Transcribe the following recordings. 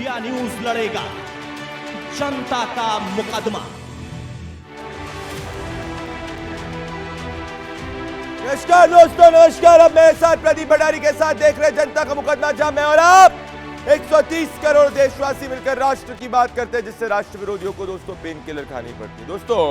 India news लड़ेगा जनता का मुकदमा। नमस्कार दोस्तों, नमस्कार। अब मेरे साथ प्रदीप भंडारी के साथ देख रहे जनता का मुकदमा, जहां मैं और आप 130 करोड़ देशवासी मिलकर राष्ट्र की बात करते हैं, जिससे राष्ट्र विरोधियों को दोस्तों पेन किलर खानी पड़ती है। दोस्तों,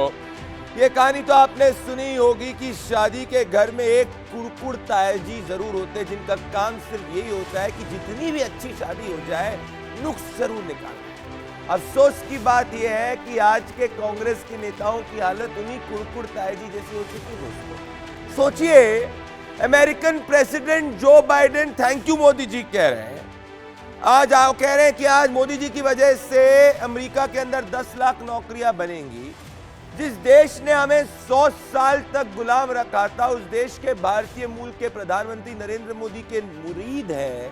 ये कहानी तो आपने सुनी होगी कि शादी के घर में एक कुड़कुड़ तायाजी जरूर होते हैं, जिनका काम सिर्फ यही होता है कि जितनी भी अच्छी शादी हो जाए नुक्स जरूर निकालना। अफसोस की बात यह है कि आज के कांग्रेस के नेताओं की हालत उन्हीं कुड़कुड़ तायाजी जैसी हो चुकी है। दोस्तों सोचिए, American president Joe Biden thank you Modi ji कह रहे हैं। आज आप कह रहे हैं कि आज मोदी जी की वजह से अमेरिका के अंदर 10 लाख नौकरियां बनेंगी। जिस देश ने हमें 100 साल तक गुलाम रखा था, उस देश के भारतीय मूल के प्रधानमंत्री नरेंद्र मोदी के मुरीद हैं,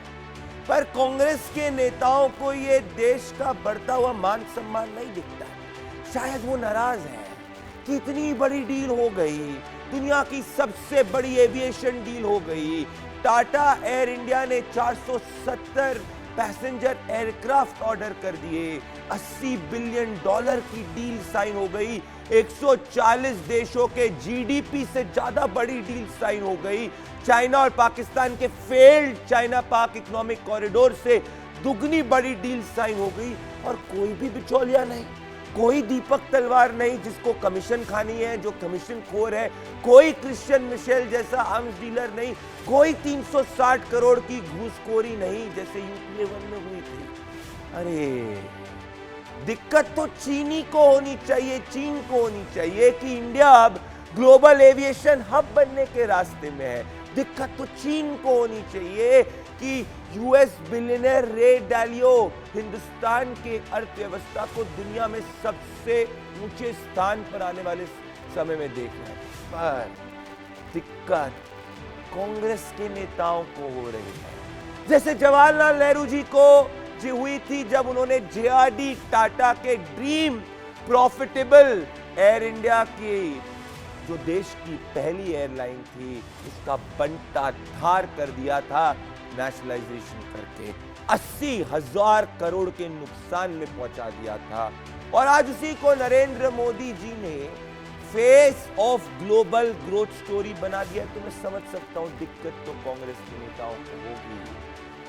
पर कांग्रेस के नेताओं को यह देश का बढ़ता हुआ मान सम्मान नहीं दिखता। शायद वो नाराज है कि इतनी बड़ी डील हो गई, दुनिया की सबसे बड़ी एविएशन डील हो गई। टाटा एयर इंडिया ने 470 पैसेंजर एयरक्राफ्ट ऑर्डर कर दिए, $80 बिलियन की डील साइन हो गई, 140 देशों के जीडीपी से ज्यादा बड़ी डील साइन हो गई। चाइना और पाकिस्तान के फेल्ड चाइना पाक इकोनॉमिक कॉरिडोर से दुगनी बड़ी डील साइन हो गई, और कोई भी बिचौलिया नहीं, कोई दीपक तलवार नहीं जिसको कमीशन खानी है, जो कमीशन खोर है, कोई क्रिश्चियन मिशेल जैसा आर्म्स डीलर नहीं, कोई 360 करोड़ की घूसखोरी नहीं जैसे यूपीए 1 में हुई थी। अरे दिक्कत तो चीनी को होनी चाहिए, चीन को होनी चाहिए कि इंडिया अब ग्लोबल एविएशन हब बनने के रास्ते में है। दिक्कत तो चीन को होनी चाहिए कि यूएस बिलियनर रे डालियो हिंदुस्तान के अर्थव्यवस्था को दुनिया में सबसे ऊंचे स्थान पर आने वाले समय में देख रहे हैं। पर दिक्कत कांग्रेस के नेताओं को हो रही है, जैसे जवाहरलाल नेहरू जी को जी हुई थी जब उन्होंने जेआरडी टाटा के ड्रीम प्रॉफिटेबल एयर इंडिया की, जो देश की पहली एयरलाइन थी, उसका बंटा धार कर दिया था नेशनलाइजेशन करके, 80,000 करोड़ के नुकसान में पहुंचा दिया था। और आज उसी को नरेंद्र मोदी जी ने face of global growth story बना दिया। तो मैं समझ सकता हूं दिक्कत तो कांग्रेस के नेताओं को होगी,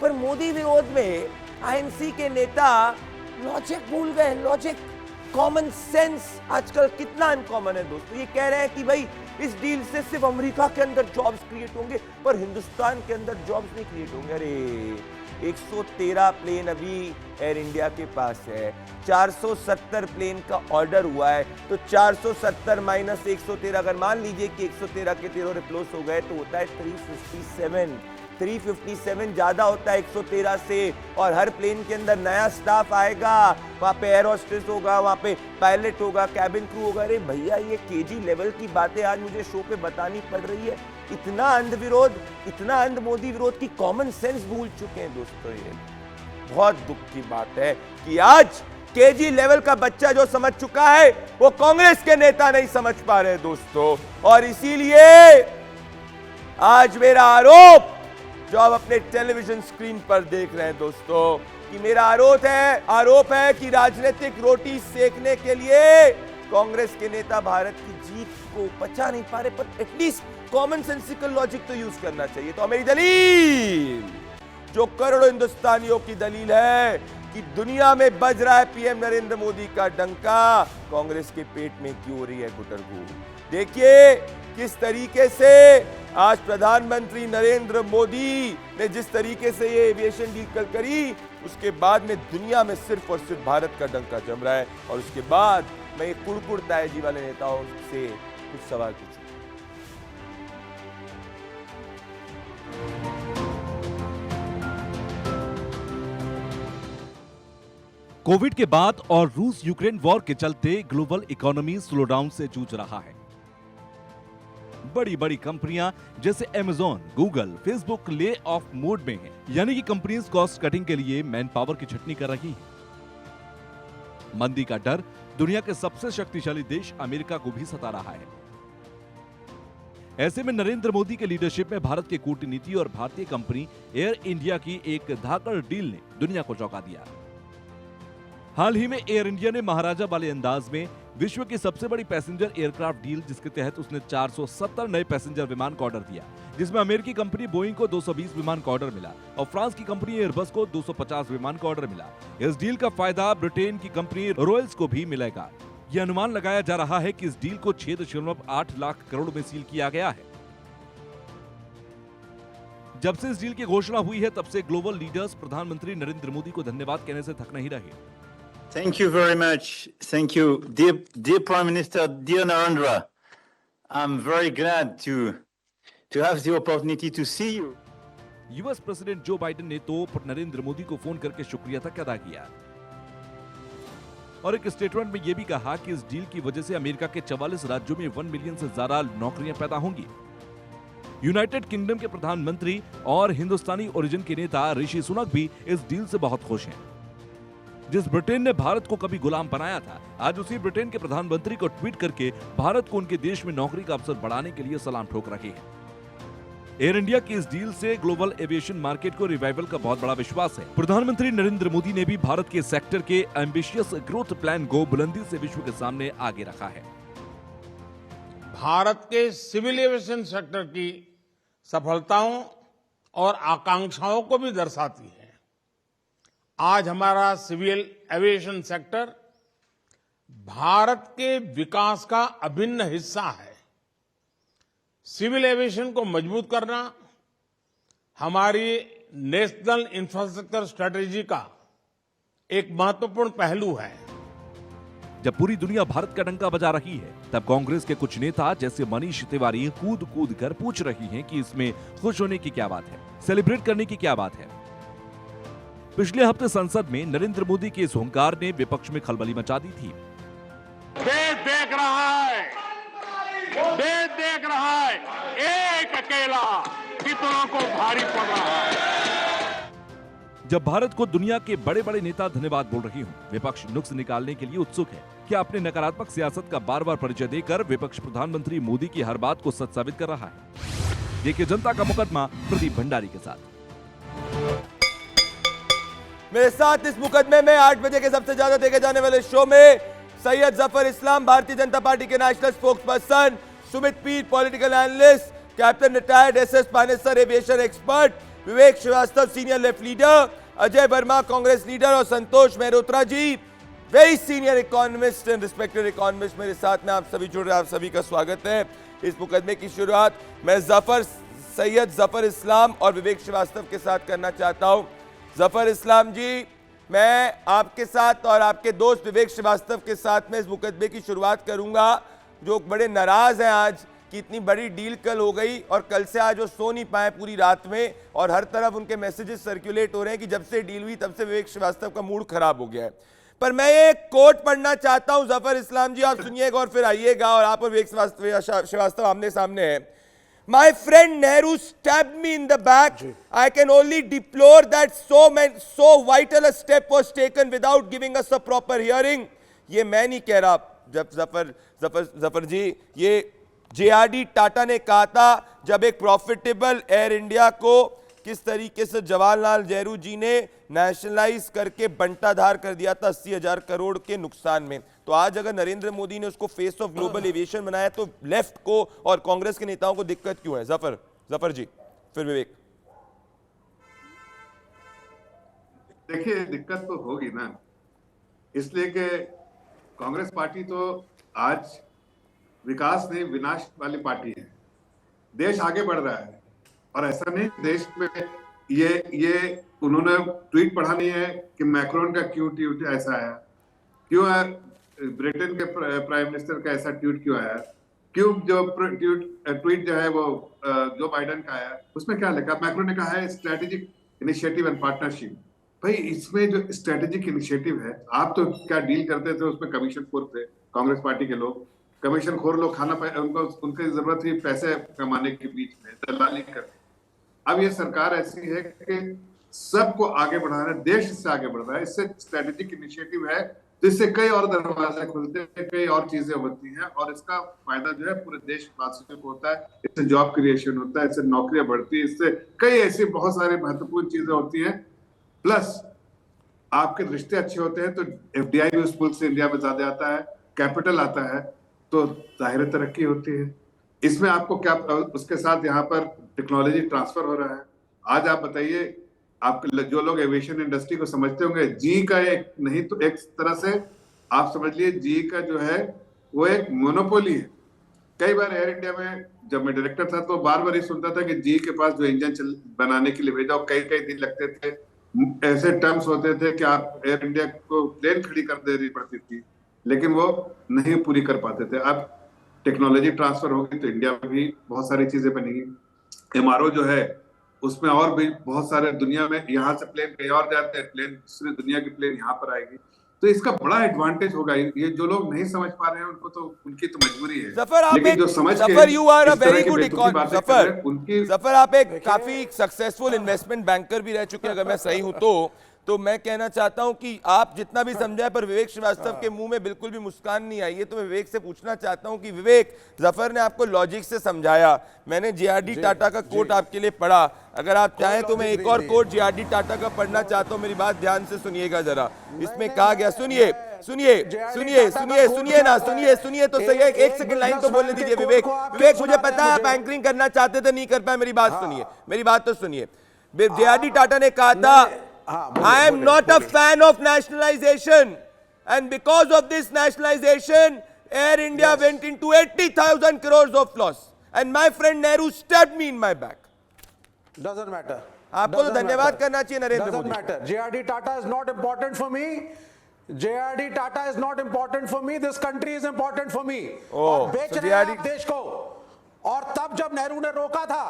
पर मोदी विरोध में आईएनसी के नेता लॉजिक भूल गए। लॉजिक, कॉमन सेंस आजकल कितना अनकॉमन है दोस्तों। ये कह रहे हैं कि भाई इस डील से सिर्फ अमेरिका के अंदर जॉब्स क्रिएट होंगे, पर हिंदुस्तान के अंदर जॉब्स नहीं क्रिएट होंगे। अरे 113 प्लेन अभी एयर इंडिया के पास है, 470 प्लेन का ऑर्डर हुआ है, तो 470 माइनस 113, अगर मान लीजिए कि 113 के 13 रिप्लेस हो गए तो होता है 357 ज्यादा होता है 113 से। और हर प्लेन के अंदर नया स्टाफ आएगा, वहां पे एयर होस्टेस होगा, वहां पे पायलट होगा, कैबिन क्रू होगा। अरे भैया, ये केजी लेवल की बातें आज मुझे शो पे बतानी पड़ रही है। इतना अंध विरोध, इतना अंध मोदी विरोध की कॉमन सेंस भूल चुके हैं दोस्तों। ये बहुत दुख की बात है कि आज केजी लेवल का बच्चा जो समझ चुका है, वो कांग्रेस के नेता नहीं समझ पा रहे दोस्तों। और इसीलिए आज मेरा आरोप जो आप अपने टेलीविजन स्क्रीन पर देख रहे हैं दोस्तों, कि मेरा आरोप है कि राजनीतिक रोटी सेकने के लिए कांग्रेस के नेता भारत की जीत को पचा नहीं पा रहे, पर एटलीस्ट कॉमन सेंसिकल लॉजिक तो यूज करना चाहिए। तो मेरी दलील, जो करोड़ों हिंदुस्तानियों की दलील है कि दुनिया में बज रहा है पीएम नरेंद्र मोदी का डंका, कांग्रेस के पेट में क्यों हो रही है गुटरगू। देखिए किस तरीके से आज प्रधानमंत्री नरेंद्र मोदी ने जिस तरीके से ये एविएशन डील करी, उसके बाद में दुनिया में सिर्फ और सिर्फ भारत का डंका जम रहा है। और उसके बाद मैं ये कुड़कुड़ तायाजी वाले नेताओं से कुछ सवाल पूछूं। कोविड के बाद और रूस यूक्रेन वॉर के चलते ग्लोबल इकोनॉमी स्लो डाउन से जूझ रहा है। बड़ी बड़ी कंपनियां जैसे Amazon, Google, Facebook lay off mode में हैं, यानी कि कंपनीज कॉस्ट कटिंग के लिए मैन पावर की छटनी कर रही हैं। मंदी का डर दुनिया के सबसे शक्तिशाली देश अमेरिका को भी सता रहा है। ऐसे में नरेंद्र मोदी के लीडरशिप में भारत के कूटनीति और भारतीय कंपनी एयर इंडिया की एक धाकड़ डील ने दुनिया को चौंका दिया। हाल ही में एयर इंडिया ने महाराजा वाले अंदाज में विश्व की सबसे बड़ी पैसेंजर एयरक्राफ्ट डील, जिसके तहत उसने 470 नए पैसेंजर विमान का ऑर्डर दिया, जिसमें अमेरिकी कंपनी बोइंग को 220 विमान का ऑर्डर मिला और फ्रांस की कंपनी एयरबस को 250 विमान का ऑर्डर मिला। इस डील का फायदा ब्रिटेन की कंपनी रॉयल्स को भी मिलेगा। यह अनुमान लगाया जा रहा है कि इस डील को 6.8 लाख करोड़ में सील किया गया है। जब से इस डील की घोषणा हुई है, तब से ग्लोबल लीडर्स प्रधानमंत्री नरेंद्र मोदी को धन्यवाद कहने से थक नहीं रहे। Thank you very much. Thank you, dear Prime Minister, dear Narendra. I'm very glad to have the opportunity to see you. US president Joe Biden ने तो नरेंद्र मोदी को फोन करके शुक्रिया तक अदा किया और एक स्टेटमेंट में यह भी कहा कि इस डील की वजह से अमेरिका के 44 राज्यों में 1 मिलियन से ज्यादा नौकरियां पैदा होंगी। यूनाइटेड किंगडम के प्रधानमंत्री और हिंदुस्तानी ओरिजिन के नेता ऋषि सुनक भी इस डील से बहुत खुश हैं। जिस ब्रिटेन ने भारत को कभी गुलाम बनाया था, आज उसी ब्रिटेन के प्रधानमंत्री को ट्वीट करके भारत को उनके देश में नौकरी का अवसर बढ़ाने के लिए सलाम ठोक रहे हैं। एयर इंडिया की इस डील से ग्लोबल एविएशन मार्केट को रिवाइवल का बहुत बड़ा विश्वास है। प्रधानमंत्री नरेंद्र मोदी ने भी भारत के सेक्टर के एम्बिशियस ग्रोथ प्लान को बुलंदी से विश्व के सामने आगे रखा है। भारत के सिविल एविएशन सेक्टर की सफलताओं और आकांक्षाओं को भी दर्शाती है। आज हमारा सिविल एविएशन सेक्टर भारत के विकास का अभिन्न हिस्सा है। सिविल एविएशन को मजबूत करना हमारी नेशनल इंफ्रास्ट्रक्चर स्ट्रेटेजी का एक महत्वपूर्ण पहलू है। जब पूरी दुनिया भारत का डंका बजा रही है, तब कांग्रेस के कुछ नेता जैसे मनीष तिवारी कूद कूद कर पूछ रही हैं कि इसमें खुश होने की क्या बात है, सेलिब्रेट करने की क्या बात है। पिछले हफ्ते संसद में नरेंद्र मोदी के इस हुंकार ने विपक्ष में खलबली मचा दी थी। देश देख रहा है, देश देख रहा है, एक अकेला कितनों को भारी पड़ रहा है। जब भारत को दुनिया के बड़े बड़े नेता धन्यवाद बोल रही हूं, विपक्ष नुक्स निकालने के लिए उत्सुक है। क्या अपने नकारात्मक सियासत का बार बार परिचय देकर विपक्ष प्रधानमंत्री मोदी की हर बात को सच साबित कर रहा है? देखिए जनता का मुकदमा प्रदीप भंडारी के साथ। मेरे साथ इस मुकदमे में 8 बजे के सबसे ज्यादा देखे जाने वाले शो में सैयद जफर इस्लाम, भारतीय जनता पार्टी के national spokes person, Sumit Peer, political analyst, captain retired SS Panesar, aviation expert, Vivek Srivastava, senior left leader, Ajay Verma, Congress leader, और Santosh Mehrotra ji, very senior economist and respected economist मेरे साथ में। आप सभी जुड़ रहे हैं, आप सभी का स्वागत है। इस मुकदमे की शुरुआत मैं सैयद जफर इस्लाम और विवेक श्रीवास्तव के साथ करना चाहता हूं। जफर इस्लाम जी, मैं आपके साथ और आपके दोस्त विवेक श्रीवास्तव के साथ में इस मुकदमे की शुरुआत करूंगा, जो बड़े नाराज हैं आज कि इतनी बड़ी डील कल हो गई और कल से आज वो सो नहीं पाए पूरी रात में, और हर तरफ उनके मैसेजेस सर्कुलेट हो रहे हैं कि जब से डील हुई तब से विवेक श्रीवास्तव का मूड खराब हो गया है। पर मैं ये कोट पढ़ना चाहता हूं, जफर इस्लाम जी आप सुनिएगा और फिर आइएगा, और आप और विवेक श्रीवास्तव आमने सामने है। My friend Nehru stabbed me in the back. I can only deplore that so vital a step was taken without giving us a proper hearing. ये मैं नहीं कह रहा, जब जफर जी, ये JRD टाटा ने कहा था जब एक प्रॉफिटेबल एयर इंडिया को किस तरीके से जवाहरलाल नेहरू जी ने नेशनलाइज करके बंटाधार कर दिया था 80,000 करोड़ के नुकसान में। तो आज अगर नरेंद्र मोदी ने उसको फेस ऑफ ग्लोबल एविएशन बनाया, तो लेफ्ट को और कांग्रेस के नेताओं को दिक्कत क्यों है? जफर जी, फिर विवेक। देखिए, दिक्कत तो होगी ना, इसलिए कि कांग्रेस पार्टी तो आज विकास नहीं विनाश वाली पार्टी है। देश आगे बढ़ रहा है, और ऐसा नहीं देश में ये उन्होंने ट्वीट पढ़ा नहीं है कि मैक्रोन का क्यों ट्वीट ऐसा आया, क्यों ब्रिटेन के प्राइम मिनिस्टर का ऐसा ट्वीट क्यों आया, क्यों जो ट्वीट जो है वो जो बाइडेन का आया, उसमें क्या लिखा? मैक्रोन ने कहा है स्ट्रेटेजिक इनिशिएटिव एंड पार्टनरशिप। भाई, इसमें जो स्ट्रेटेजिक इनिशिएटिव है, आप तो क्या डील करते थे उसमें कमीशन खोर थे कांग्रेस पार्टी के लोग, कमीशन खोर लोग खाना उनकी जरूरत थी पैसे कमाने के बीच में दलाली करते। अब ये सरकार ऐसी है कि सबको आगे बढ़ा रहा है, देश इससे आगे बढ़ रहा है, इससे स्ट्रेटेजिक इनिशिएटिव है, जिससे कई और दरवाजे खुलते हैं, कई और चीजें होती हैं, और इसका फायदा जो है पूरे देशवासियों को होता है। इससे जॉब क्रिएशन होता है, इससे नौकरियां बढ़ती है, इससे कई ऐसी बहुत सारी महत्वपूर्ण चीजें होती हैं। प्लस आपके रिश्ते अच्छे होते हैं तो एफडीआई भी उस मुल्क से इंडिया में ज्यादा आता है, कैपिटल आता है, तो जाहिर तरक्की होती है। इसमें आपको क्या, उसके साथ यहाँ पर टेक्नोलॉजी ट्रांसफर हो रहा है। आज आप बताइए, आप जो लोग एविएशन इंडस्ट्री को समझते होंगे, जी का एक नहीं तो एक तरह से आप समझ लिए जी का जो है वो एक मोनोपोली है। कई बार एयर इंडिया में जब मैं डायरेक्टर था तो बार बार ये सुनता था कि जी के पास जो इंजन बनाने के लिए भेजा, कई कई दिन लगते थे, ऐसे टर्म्स होते थे कि आप एयर इंडिया को प्लेन खड़ी कर देनी पड़ती थी, लेकिन वो नहीं पूरी कर पाते थे। अब टेक्नोलॉजी ट्रांसफर होगी तो इंडिया में भी बहुत सारी चीजें बनेगी। एमआरओ जो है उसमें और भी बहुत सारे, दुनिया में यहाँ से प्लेन कहीं और जाते हैं, प्लेन दूसरी दुनिया की प्लेन यहाँ पर आएगी, तो इसका बड़ा एडवांटेज होगा। ये जो लोग नहीं समझ पा रहे हैं उनको तो उनकी तो मजबूरी है। जफर आप लेकिन जो समझ के जफर यू आर अ इस तरह वेरी की गुड बेतुकी बातें कर रहे हैं, उनकी जफर आप एक काफी सक्सेसफुल इन्वेस्टमेंट बैंकर भी रह चुके हैं, अगर मैं सही हूं तो मैं कहना चाहता हूं कि आप जितना भी समझाए पर विवेक श्रीवास्तव के मुंह में बिल्कुल भी मुस्कान नहीं आई है। तो मैं विवेक से पूछना चाहता हूं कि विवेक, जफर ने आपको लॉजिक से समझाया, मैंने जेआरडी टाटा का कोट आपके लिए पढ़ा, अगर आप चाहें तो मैं एक और कोट जेआरडी टाटा का पढ़ना चाहता हूं, मेरी बात ध्यान से सुनिएगा जरा। इसमें कहा गया, सुनिए सुनिए सुनिए सुनिए सुनिए ना, सुनिए तो सही है, एक सेकंड लाइन तो बोलने दीजिए। विवेक विवेक मुझे पता है आप एंकरिंग करना चाहते थे, नहीं कर पाए, मेरी बात सुनिए, मेरी बात तो सुनिए। जेआरडी टाटा ने कहा था, I am not a fan of nationalization, and because of this nationalization, Air India went into 80,000 crores of loss, and my friend Nehru stabbed me in my back. Doesn't matter. आपको तो धन्यवाद करना चाहिए Narendra Doesn't Modi. matter. JRD Tata is not important for me. JRD Tata is not important for me. This country is important for me. और बेच रहे हैं आप देश को। और तब जब नेहरू ने रोका था,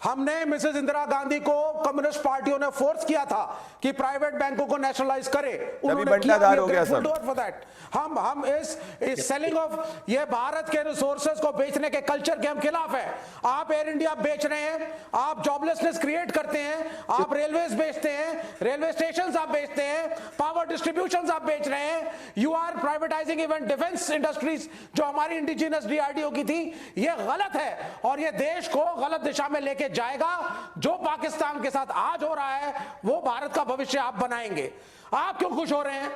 हमने मिसेस इंदिरा गांधी को कम्युनिस्ट पार्टियों ने फोर्स किया था कि प्राइवेट बैंकों को नेशनलाइज करे, उन्होंने किया, हो गया सब। For that. हम इस सेलिंग ऑफ ये भारत के रिसोर्सेज को बेचने के कल्चर के हम खिलाफ है। आप एयर इंडिया बेच रहे हैं, आप जॉबलेसनेस क्रिएट करते हैं, आप रेलवेज बेचते हैं, रेलवे स्टेशन आप बेचते हैं, पावर डिस्ट्रीब्यूशन आप बेच रहे हैं, you are privatising even defence industries जो हमारी इंडिजिनस डीआरडीओ की थी। ये गलत है और ये देश को गलत दिशा में लेके जाएगा। जो पाकिस्तान के साथ आज हो रहा है वो भारत का भविष्य आप बनाएंगे। आप क्यों खुश हो रहे हैं?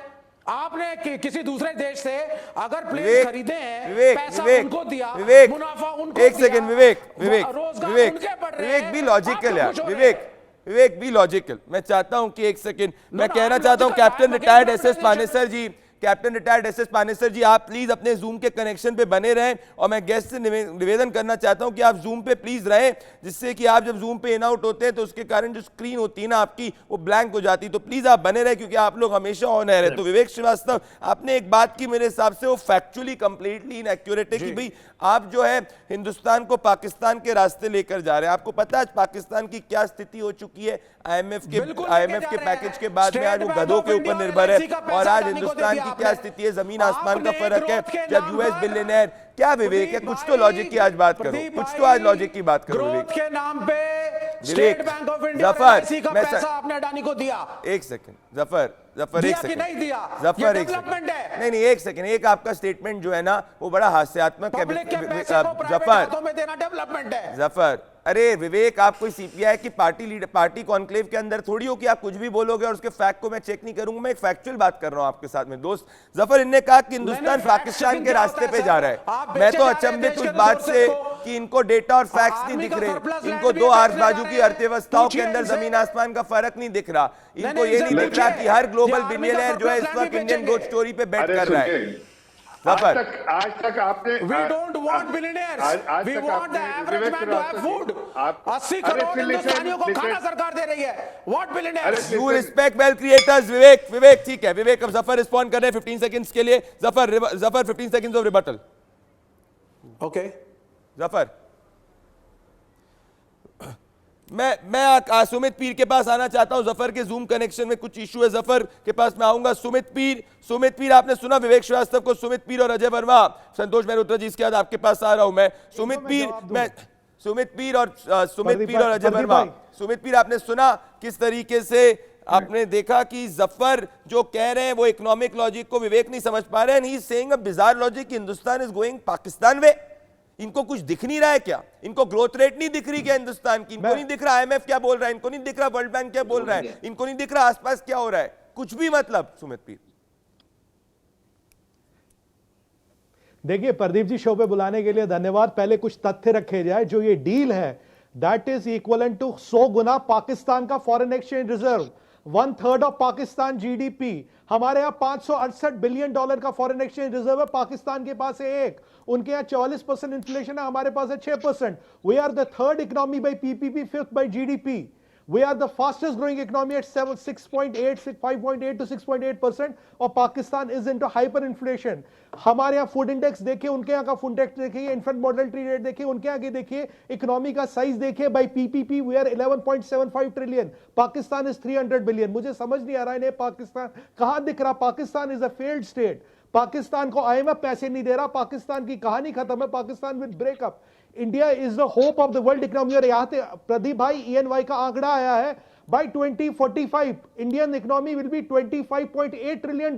आपने किसी दूसरे देश से अगर प्लेन खरीदे हैं, पैसा उनको दिया, मुनाफा उनको दिया, एक सेकंड विवेक भी लॉजिकल है, विवेक भी लॉजिकल। मैं चाहता हूं कि एक सेकंड मैं कहना चाहता हूं, captain retired SS Panesar ji, captain retired SS Panesar जी, आप प्लीज अपने जूम के कनेक्शन पे बने रहें और मैं गेस्ट से निवेदन करना चाहता हूं कि आप जूम पे प्लीज रहें, जिससे कि आप जब जूम पे इन आउट होते हैं तो उसके कारण जो स्क्रीन होती है ना आपकी वो ब्लैंक हो जाती है। तो प्लीज आप बने रहे क्योंकि आप लोग हमेशा ऑन है। तो विवेक श्रीवास्तव, आपने एक बात की मेरे हिसाब से वो फैक्चुअली कंप्लीटली इनएक्यूरेट है कि भाई आप जो है हिंदुस्तान को पाकिस्तान के रास्ते लेकर जा रहे हैं। आपको पता है पाकिस्तान की क्या स्थिति हो चुकी है आईएमएफ के पैकेज के बाद में, आज वो गधों के ऊपर निर्भर है और आज हिंदुस्तान की क्या स्थिति है, जमीन आसमान का फर्क है। जब यूएस बिलियनर, क्या विवेक है, कुछ तो लॉजिक की आज बात करो, कुछ तो आज लॉजिक की बात करो विवेक के नाम पे स्टेट बैंक ऑफ इंडिया का पैसा आपने अडानी को दिया। एक सेकंड जफर एक सेकंड नहीं दिया, जफर एक सेकंड, नहीं एक सेकंड, एक आपका स्टेटमेंट जो है ना वो बड़ा हास्यात्मक है जफर। अरे विवेक, आप कोई सीपीआई की पार्टी कॉन्क्लेव के अंदर थोड़ी हो कि आप कुछ भी बोलोगे और उसके फैक्ट को मैं चेक नहीं करूंगा। मैं एक फैक्चुअल बात कर रहा हूं आपके साथ में दोस्त। जफर, इनने कहा कि हिंदुस्तान पाकिस्तान के रास्ते पे जा रहा है। मैं तो अचंभित उस बात से कि इनको डेटा और फैक्ट्स नहीं दिख रहे, इनको दो आर्स बाजू की अर्थव्यवस्थाओं के अंदर जमीन आसमान का फर्क नहीं दिख रहा, इनको ये नहीं दिख रहा कि हर ग्लोबल बिलियनर जो है इस वक्त इंडियन ग्रोथ स्टोरी पे बेट कर रहा है। आज तक आपने We don't want billionaires. We want the average man to have food. 80 crore हिंदुस्तानियों को खाना सरकार दे रही है। What billionaires? You respect wealth creators, विवेक ठीक है। विवेक, अब जफर रिस्पॉन्ड कर रहे हैं 15 सेकंड्स के लिए। Zafar 15 seconds of rebuttal. Okay Zafar, मैं सुमित पीर के पास आना चाहता हूं। जफर के जूम कनेक्शन में कुछ इशू है, जफर के पास मैं आऊंगा। सुमित पीर, आपने सुना विवेक श्रीवास्तव को? सुमित पीर और अजय वर्मा, संतोष मेहरोत्रा जी, इसके बाद आपके पास आ रहा हूं मैं। सुमित पीर और अजय वर्मा, सुमित पीर, आपने सुना किस तरीके से आपने देखा कि जफर जो कह रहे हैं वो इकोनॉमिक लॉजिक को विवेक नहीं समझ पा रहे हैं। He is saying a bizarre logic, Hindustan is going Pakistan way. इनको कुछ दिख नहीं रहा है क्या? इनको ग्रोथ रेट नहीं दिख रही क्या हिंदुस्तान की? इनको नहीं दिख रहा आईएमएफ क्या बोल रहा है, इनको नहीं दिख रहा वर्ल्ड बैंक क्या बोल रहा है, इनको नहीं दिख रहा आसपास क्या हो रहा है? कुछ भी मतलब सुमित पीर। देखिए प्रदीप जी, शो पे बुलाने के लिए धन्यवाद। पहले कुछ तथ्य रखे जाए। जो ये डील है दैट इज इक्वलेंट टू 100 गुना पाकिस्तान का foreign exchange reserve, 1/3 of Pakistan GDP. हमारे यहाँ $568 बिलियन का फॉरेन एक्सचेंज रिजर्व है, पाकिस्तान के पास है 1। उनके यहाँ 44% इन्फ्लेशन है, हमारे पास है 6%। We are the third economy by PPP, fifth by GDP. We are the fastest growing economy at 5.8 to 6.8%, और पाकिस्तान is into hyperinflation। हमारे यहाँ फूड इंडेक्स देखिए, उनके यहाँ का फूड इंडेक्स देखिए, इन्फेंट मॉर्टलिटी रेट देखिए, उनके यहाँ के देखिए, इकोनॉमी का साइज देखिए। By PPP we are 11.75 trillion, Pakistan is 300 billion. मुझे समझ नहीं आ रहा इन्हें पाकिस्तान कहाँ दिख रहा। Pakistan is a failed state. Pakistan को आईएमएफ पैसे नहीं दे रहा। पाकिस्तान की कहानी खत्म है। Pakistan will breakup. India is the hope of the world economy. और यहां पे प्रदीप भाई, ENY का आंकड़ा आया है, by 2045 Indian economy will be $25.8 trillion.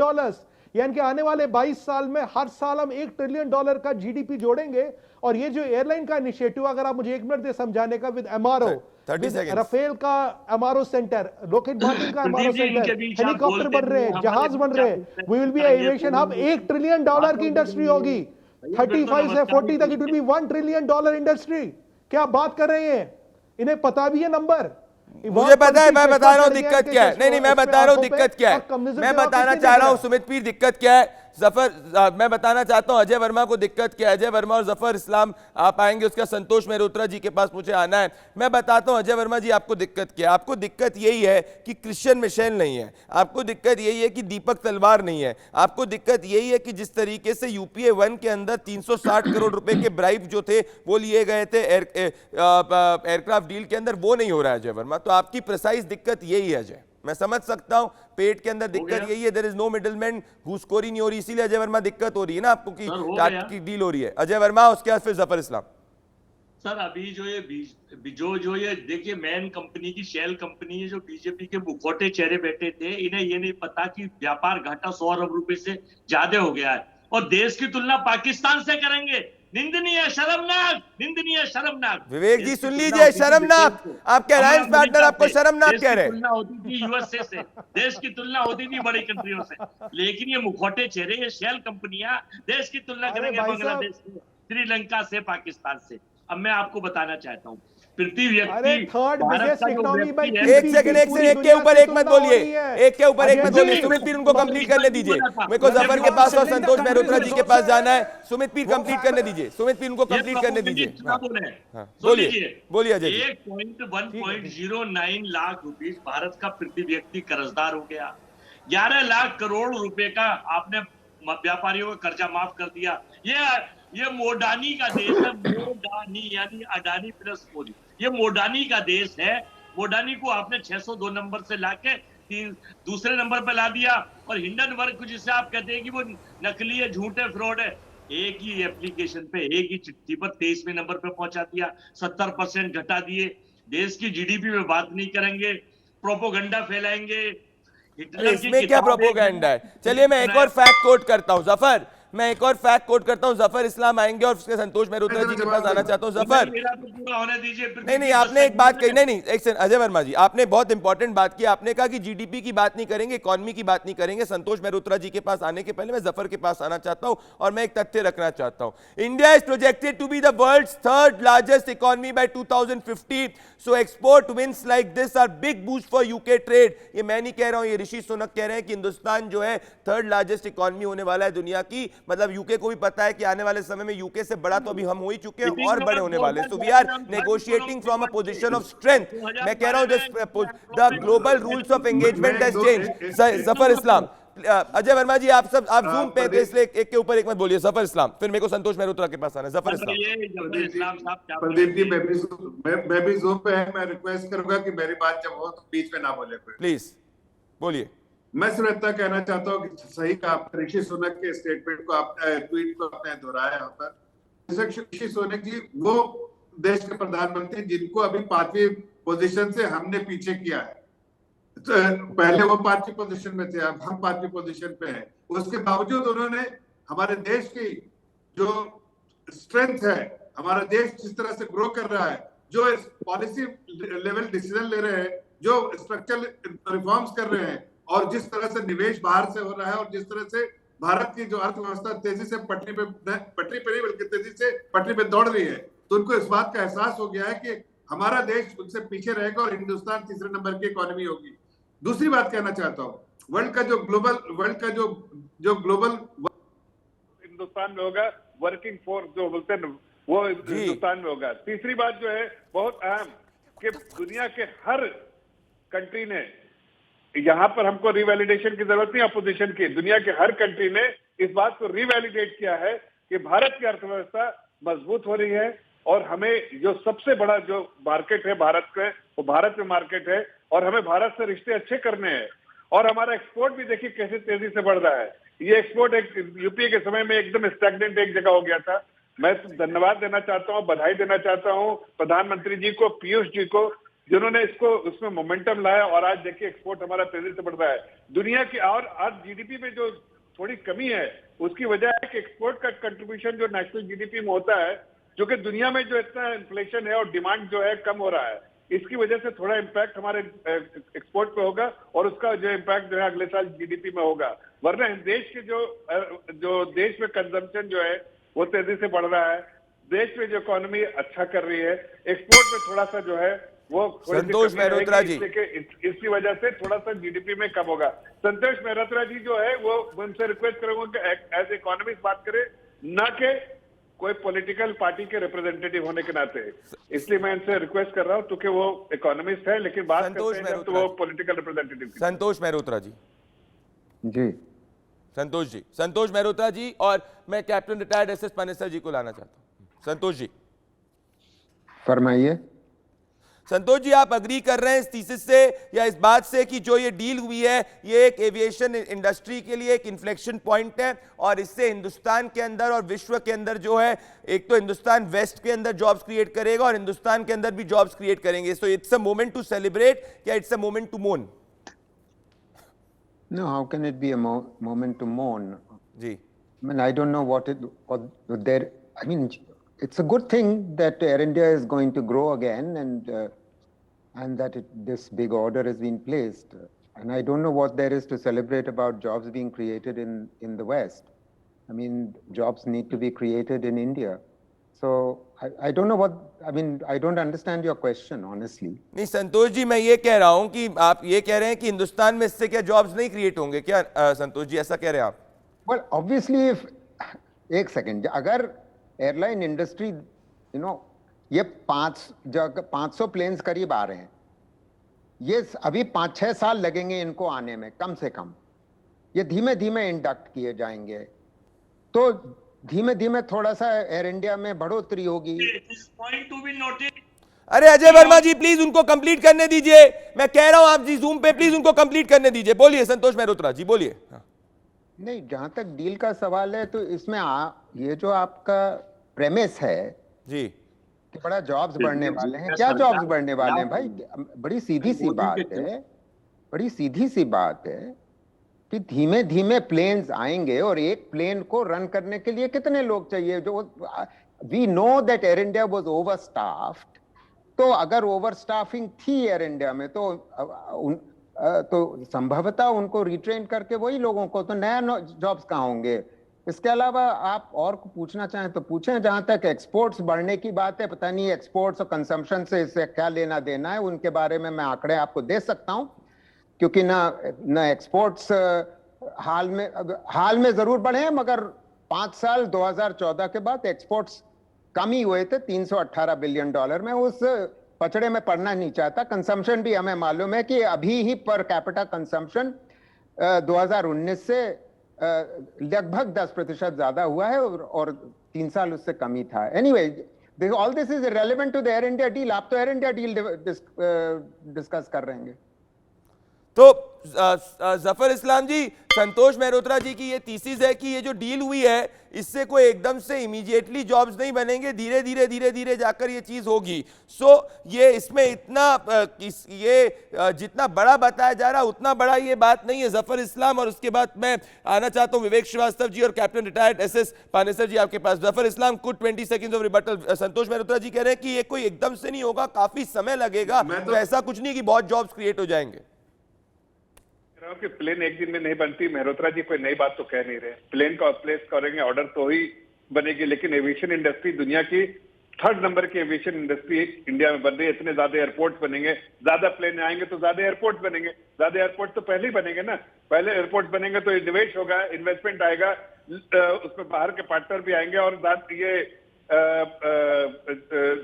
यानी कि आने वाले 22 साल में हर साल हम $1 ट्रिलियन का जीडीपी जोड़ेंगे। और ये जो एयरलाइन का इनिशिएटिव, अगर आप मुझे 1 मिनट दे समझाने का, विद एमआरओ, राफेल का एमआरओ सेंटर, लॉकहीड मार्टिन का एमआरओ सेंटर, हेलीकॉप्टर बन रहे हैं, जहाज बन रहे हैं, we will be aviation hub. $1 trillion की इंडस्ट्री होगी। 35 से 40 तक it will be $1 trillion industry. क्या बात कर रहे हैं? इन्हें पता भी है नंबर। मुझे पता है, मैं बता रहा हूं दिक्कत क्या है। नहीं, मैं बता रहा हूं दिक्कत क्या है। मैं बताना चाह रहा हूं सुमित पीर दिक्कत क्या है। जफर, मैं बताना चाहता हूं अजय वर्मा को दिक्कत क्या है। अजय वर्मा और जफर इस्लाम आप आएंगे, उसका संतोष मेहरोत्रा जी के पास मुझे आना है। मैं बताता हूं अजय वर्मा जी आपको दिक्कत क्या है। आपको दिक्कत यही है कि क्रिश्चियन मिशेल नहीं है। आपको दिक्कत यही है कि दीपक तलवार नहीं है। आपको दिक्कत यही है कि जिस तरीके से UPA 1 के अंदर 360 करोड़ रुपए के ब्राइब जो थे वो लिए गए थे एयरक्राफ्ट डील के अंदर, वो नहीं हो रहा है अजय वर्मा। तो आपकी प्रिसाइज दिक्कत यही है अजय। मैं समझ सकता हूं पेट के अंदर दिक्कत यही है, देयर इज नो मिडलमैन, घूसखोरी नहीं हो रही, इसीलिए अजय वर्मा दिक्कत हो रही है ना आपको की डील हो रही है। अजय वर्मा, उसके बाद फिर जफर इस्लाम। सर अभी जो ये देखिए, मैन कंपनी की शेल कंपनी है, जो बीजेपी के मुखौटे चेहरे बैठे थे, इन्हें ये नहीं पता कि व्यापार घाटा 100 अरब रुपए से ज्यादा हो गया है और देश की तुलना पाकिस्तान से करेंगे। निंदनीय, शर्मनाक, निंदनीय, शर्मनाक। विवेक जी सुन लीजिए, शर्मनाक। आपके अलायंस पार्टनर आपको शर्मनाक कह रहे हैं। तुलना होती थी यूएसए से, देश की तुलना होती थी बड़ी कंट्रियों से, लेकिन ये मुखौटे चेहरे, ये शेल कंपनियां देश की तुलना करेंगे बांग्लादेश से, श्रीलंका से, पाकिस्तान से। अब मैं आपको बताना चाहता हूँ, प्रति व्यक्ति थर्ड बिगेस्ट इकोनॉमी बाय एक सेकंड एक के ऊपर एक मत बोलिए, एक के ऊपर एक मत बोलिए। सुमित पीर उनको कंप्लीट करने दीजिए। मेरे को जफर के पास और संतोष मेहरोत्रा जी के पास जाना है। सुमित पीर कंप्लीट करने दीजिए। सुमित पीर उनको कंप्लीट करने दीजिए। बोलिए अजय जी। 1.09 लाख रुपए भारत का प्रति व्यक्ति कर्जदार हो गया। 11 लाख करोड़ रुपए का आपने व्यापारियों का कर्जा माफ कर दिया। ये मोडानी का देश है, मोडानी यानी अडानी प्लस मोदी। ये मोडानी का देश है। मोडानी को आपने 602 नंबर से लाके दूसरे नंबर पे ला दिया, और हिंडनबर्ग को जिसे आप कहते हैं कि वो नकली है, झूठे, फ्रॉड है, एक ही एप्लीकेशन पे, एक ही चिट्ठी पर 23वें नंबर पे पहुंचा दिया। 70% घटा दिए। देश की जीडीपी में बात नहीं करेंगे, प्रोपोगंडा फैलाएंगे। इसमें क्या प्रोपोगंडा है? चलिए मैं एक और फैक्ट कोट करता हूं जफर, मैं एक और फैक्ट कोट करता हूं। जफर इस्लाम आएंगे और उसके संतोष मेहरोत्रा जी के पास आना चाहता हूं। जफर, नहीं आपने एक बात कही, नहीं एक सेकंड अजय वर्मा जी, आपने बहुत इंपॉर्टेंट बात की। आपने कहा कि जीडीपी की बात नहीं करेंगे, इकोनॉमी की बात नहीं करेंगे। संतोष मेहरोत्रा जी के पास आने के पहले मैं जफर के पास आना चाहता हूं और मैं एक तथ्य रखना चाहता हूं। India is projected to be the world's 3rd largest economy by 2050, so export wins like this are big boost for UK trade. ये मैं नहीं कह रहा हूं, ये ऋषि सुनक कह रहे हैं कि हिंदुस्तान जो है 3rd लार्जेस्ट इकोनॉमी होने वाला है दुनिया की। मतलब यूके को भी पता है कि आने वाले समय में यूके से बड़ा तो अभी हम हो ही चुके हैं और बड़े होने वाले। So we are negotiating from a position of strength. मैं कह रहा हूं the global rules of engagement has changed. Zafar Islam, Ajay Verma ji आप जूम पे थे, इसलिए एक के ऊपर एक मत बोलिए। जफर इस्लाम, फिर मेरे को संतोष मेहरोत्रा के पास आना है। जफर इस्लाम। प्रदीप जी मैं भी जूम पे है, मैं रिक्वेस्ट करूंगा कि मेरी बात जब हो तो बीच में ना बोले कोई, प्लीज बोलिए। मैं सिर्फ इतना कहना चाहता हूँ कि सही कहा आपने, ऋषि सुनक के स्टेटमेंट को आपने, ट्वीट को आपने दोहराया यहाँ पर। ऋषि सुनक जी वो देश के प्रधानमंत्री जिनको अभी 5वीं पोजीशन से हमने पीछे किया है। तो पहले वो 5वीं पोजीशन में थे, अब हम 5वीं पोजीशन पे हैं। उसके बावजूद उन्होंने हमारे देश की जो स्ट्रेंथ है, हमारा देश जिस तरह से ग्रो कर रहा है, जो पॉलिसी लेवल डिसीजन ले रहे हैं, जो स्ट्रक्चरल रिफॉर्म्स कर रहे हैं, और जिस तरह से निवेश बाहर से हो रहा है और जिस तरह से भारत की जो अर्थव्यवस्था तेजी से पटरी पे नहीं बल्कि तेजी से पटरी पे दौड़ रही है, तो उनको इस बात का एहसास हो गया है कि हमारा देश उनसे पीछे रहेगा और हिंदुस्तान तीसरे नंबर की इकोनॉमी होगी। दूसरी बात कहना चाहता हूँ, वर्ल्ड का जो ग्लोबल हिंदुस्तान में होगा, वर्किंग फोर्स जो बोलते हैं वो हिंदुस्तान में होगा। तीसरी बात जो है बहुत अहम कि दुनिया के हर कंट्री ने, यहाँ पर हमको रिवैलिडेशन की जरूरत नहीं अपोजिशन की, दुनिया के हर कंट्री ने इस बात को रिवैलिडेट किया है कि भारत की अर्थव्यवस्था मजबूत हो रही है और हमें जो सबसे बड़ा जो मार्केट है भारत का, वो भारत में मार्केट है और हमें भारत से रिश्ते अच्छे करने हैं। और हमारा एक्सपोर्ट भी देखिए कैसे तेजी से बढ़ रहा है। ये एक्सपोर्ट एक यूपीए के समय में एकदम स्टैग्नेंट एक जगह हो गया था। मैं धन्यवाद देना चाहता हूँ, बधाई देना चाहता हूँ प्रधानमंत्री जी को, पीयूष जी को, जिन्होंने इसको उसमें मोमेंटम लाया और आज देखिए एक्सपोर्ट हमारा तेजी से बढ़ रहा है दुनिया की। और आज जीडीपी में जो थोड़ी कमी है उसकी वजह है कि एक्सपोर्ट का कंट्रीब्यूशन जो नेशनल जीडीपी में होता है, जो कि दुनिया में जो इतना इन्फ्लेशन है और डिमांड जो है कम हो रहा है, इसकी वजह से थोड़ा इम्पैक्ट हमारे एक्सपोर्ट पे होगा और उसका जो इम्पैक्ट जो है अगले साल जीडीपी में होगा। वरना देश के जो देश में कंजम्पशन जो है वो तेजी से बढ़ रहा है, देश में जो इकोनॉमी अच्छा कर रही है, एक्सपोर्ट में थोड़ा सा जो है वो संतोष मेहरोत्रा जी, इसकी वजह से थोड़ा सा जीडीपी में कम होगा। संतोष मेहरोत्रा जी जो है वो उनसे रिक्वेस्ट करूंगा कि एज इकोनॉमिस्ट बात करें, ना कि कोई पॉलिटिकल पार्टी के रिप्रेजेंटेटिव होने के नाते। इसलिए मैं इनसे रिक्वेस्ट कर रहा हूं क्योंकि वो इकोनॉमिस्ट है लेकिन बात करते हैं तो वो पॉलिटिकल रिप्रेजेंटेटिव। संतोष मेहरोत्रा जी। जी संतोष मेहरोत्रा जी, और मैं कैप्टन रिटायर्ड एसएस पानेसर जी को लाना चाहता हूं। संतोष जी फरमाइए। संतोष जी, आप अग्री कर रहे हैं इस थीसिस से या इस बात से कि जो ये डील हुई है ये एक एविएशन इंडस्ट्री के लिए एक इन्फ्लेक्शन पॉइंट है और इससे हिंदुस्तान के अंदर और विश्व के अंदर जो है, एक तो हिंदुस्तान वेस्ट के अंदर जॉब्स क्रिएट करेगा और हिंदुस्तान के अंदर भी जॉब्स क्रिएट करेंगे। So it's a moment to celebrate या इट्स अ मोमेंट टू मोन? No, how can it be a moment to mourn? जी, I mean, I don't know what there. I mean, it's a good thing that Air India is going to grow again, and that this big order has been placed. And I don't know what there is to celebrate about jobs being created in the West. I mean, jobs need to be created in India. So I don't know what. I mean, I don't understand your question honestly. नहीं संतोष जी, मैं ये कह रहा हूं कि आप ये कह रहे हैं कि हिंदुस्तान में इससे क्या जॉब्स नहीं क्रिएट होंगे क्या? संतोष जी ऐसा कह रहे हैं आप? Well, obviously, if एक सेकेंड, अगर एयरलाइन इंडस्ट्री ये 500 प्लेन्स करीब आ रहे हैं, ये अभी 5-6 साल लगेंगे इनको आने में कम से कम। ये धीमे धीमे इंडक्ट किए जाएंगे तो धीमे धीमे थोड़ा सा एयर इंडिया में बढ़ोतरी होगी। अरे अजय वर्मा जी प्लीज उनको कंप्लीट करने दीजिए, मैं कह रहा हूं आप जी जूम पे प्लीज उनको कंप्लीट करने दीजिए। बोलिए संतोष मेहरोत्रा जी, बोलिए। नहीं, जहां तक डील का सवाल है तो इसमें ये जो आपका प्रेमिस है जी कि बड़ा जॉब्स बढ़ने वाले हैं, क्या जॉब्स बढ़ने वाले हैं भाई? बड़ी सीधी सी बात है कि धीमे धीमे प्लेन्स आएंगे और एक प्लेन को रन करने के लिए कितने लोग चाहिए? जो we know that Air India was overstaffed, तो अगर ओवरस्टाफिंग थी एयर इंडिया में तो संभवतः उनको रिट्रेन करके वही लोगों को, तो नया जॉब्स कहाँ होंगे? इसके अलावा आप और को पूछना चाहें तो पूछें। जहां तक एक्सपोर्ट्स बढ़ने की बात है, पता नहीं एक्सपोर्ट्स और कंजम्पशन से इससे क्या लेना देना है, उनके बारे में मैं आंकड़े आपको दे सकता हूं क्योंकि ना एक्सपोर्ट्स हाल में जरूर बढ़े हैं, मगर 5 साल 2014 के बाद एक्सपोर्ट्स कम ही हुए थे $318 बिलियन में। उस पचड़े में पड़ना नहीं चाहता। कंजम्पशन भी हमें मालूम है कि अभी ही पर कैपिटा कंजम्पशन 2019 से लगभग 10% ज्यादा हुआ है और 3 साल उससे कम ही था। Anyway, all this is relevant to the Air India deal. आप तो एयर इंडिया डील डिस्कस कर रहे हैं। तो जफर इस्लाम जी, संतोष मेहरोत्रा जी की ये थीसिस है कि ये जो डील हुई है इससे कोई एकदम से इमीडिएटली जॉब्स नहीं बनेंगे, धीरे धीरे जाकर ये चीज होगी। सो ये इसमें इतना ये जितना बड़ा बताया जा रहा उतना बड़ा ये बात नहीं है। जफर इस्लाम, और उसके बाद मैं आना चाहता हूं विवेक श्रीवास्तव जी और कैप्टन रिटायर्ड एसएस पानेसर जी आपके पास। जफर इस्लाम, कुछ 20 सेकंड्स ऑफ रिबटल। संतोष मेहरोत्रा जी कह रहे हैं कि ये कोई एकदम से नहीं होगा, काफी समय लगेगा, तो ऐसा कुछ नहीं कि बहुत जॉब्स क्रिएट हो जाएंगे। रहा हूँ कि प्लेन एक दिन में नहीं बनती। मेहरोत्रा जी कोई नई बात तो कह नहीं रहे। प्लेन का प्लेस करेंगे ऑर्डर तो ही बनेगी, लेकिन एविएशन इंडस्ट्री दुनिया की 3rd नंबर की एविएशन इंडस्ट्री इंडिया में बन रही है। इतने ज्यादा एयरपोर्ट बनेंगे, ज्यादा प्लेन आएंगे तो ज्यादा एयरपोर्ट बनेंगे। ज्यादा एयरपोर्ट तो पहले ही बनेंगे ना, पहले एयरपोर्ट बनेंगे तो निवेश होगा, इन्वेस्टमेंट आएगा, उसमें बाहर के पार्टनर भी आएंगे और ये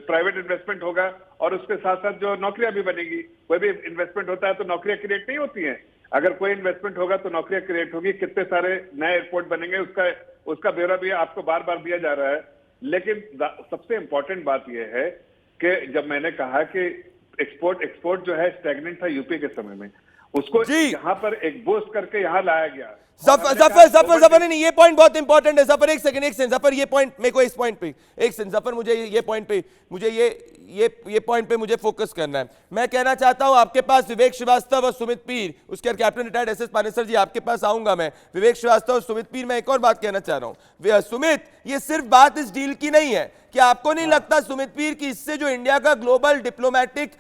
प्राइवेट इन्वेस्टमेंट होगा और उसके साथ साथ जो नौकरियां भी बनेगी। कोई भी इन्वेस्टमेंट होता है तो नौकरियां क्रिएट नहीं होती हैं। अगर कोई इन्वेस्टमेंट होगा तो नौकरियां क्रिएट होगी। कितने सारे नए एयरपोर्ट बनेंगे उसका ब्यौरा भी आपको बार बार दिया जा रहा है। लेकिन सबसे इंपॉर्टेंट बात यह है कि जब मैंने कहा कि एक्सपोर्ट जो है स्टैग्नेंट था यूपी के समय में, उसको यहाँ पर एक बूस्ट करके यहाँ लाया गया। जफर नहीं, ये पॉइंट बहुत इंपॉर्टेंट है। जफर एक सेकंड जफर, ये पॉइंट मेरे को इस पॉइंट पे एक सेकंड जफर, मुझे ये पॉइंट पे मुझे ये पॉइंट पे मुझे फोकस करना है। मैं कहना चाहता हूं आपके पास विवेक श्रीवास्तव और सुमित पीर, उसके कैप्टन रिटायर्ड एसएस पानेसर जी आपके पास आऊंगा मैं। विवेक श्रीवास्तव और सुमित पीर, मैं एक और बात कहना चाह रहा हूं। सुमित, ये सिर्फ बात इस डील की नहीं है, क्या आपको नहीं लगता सुमित पीर कि इससे जो इंडिया का ग्लोबल डिप्लोमैटिक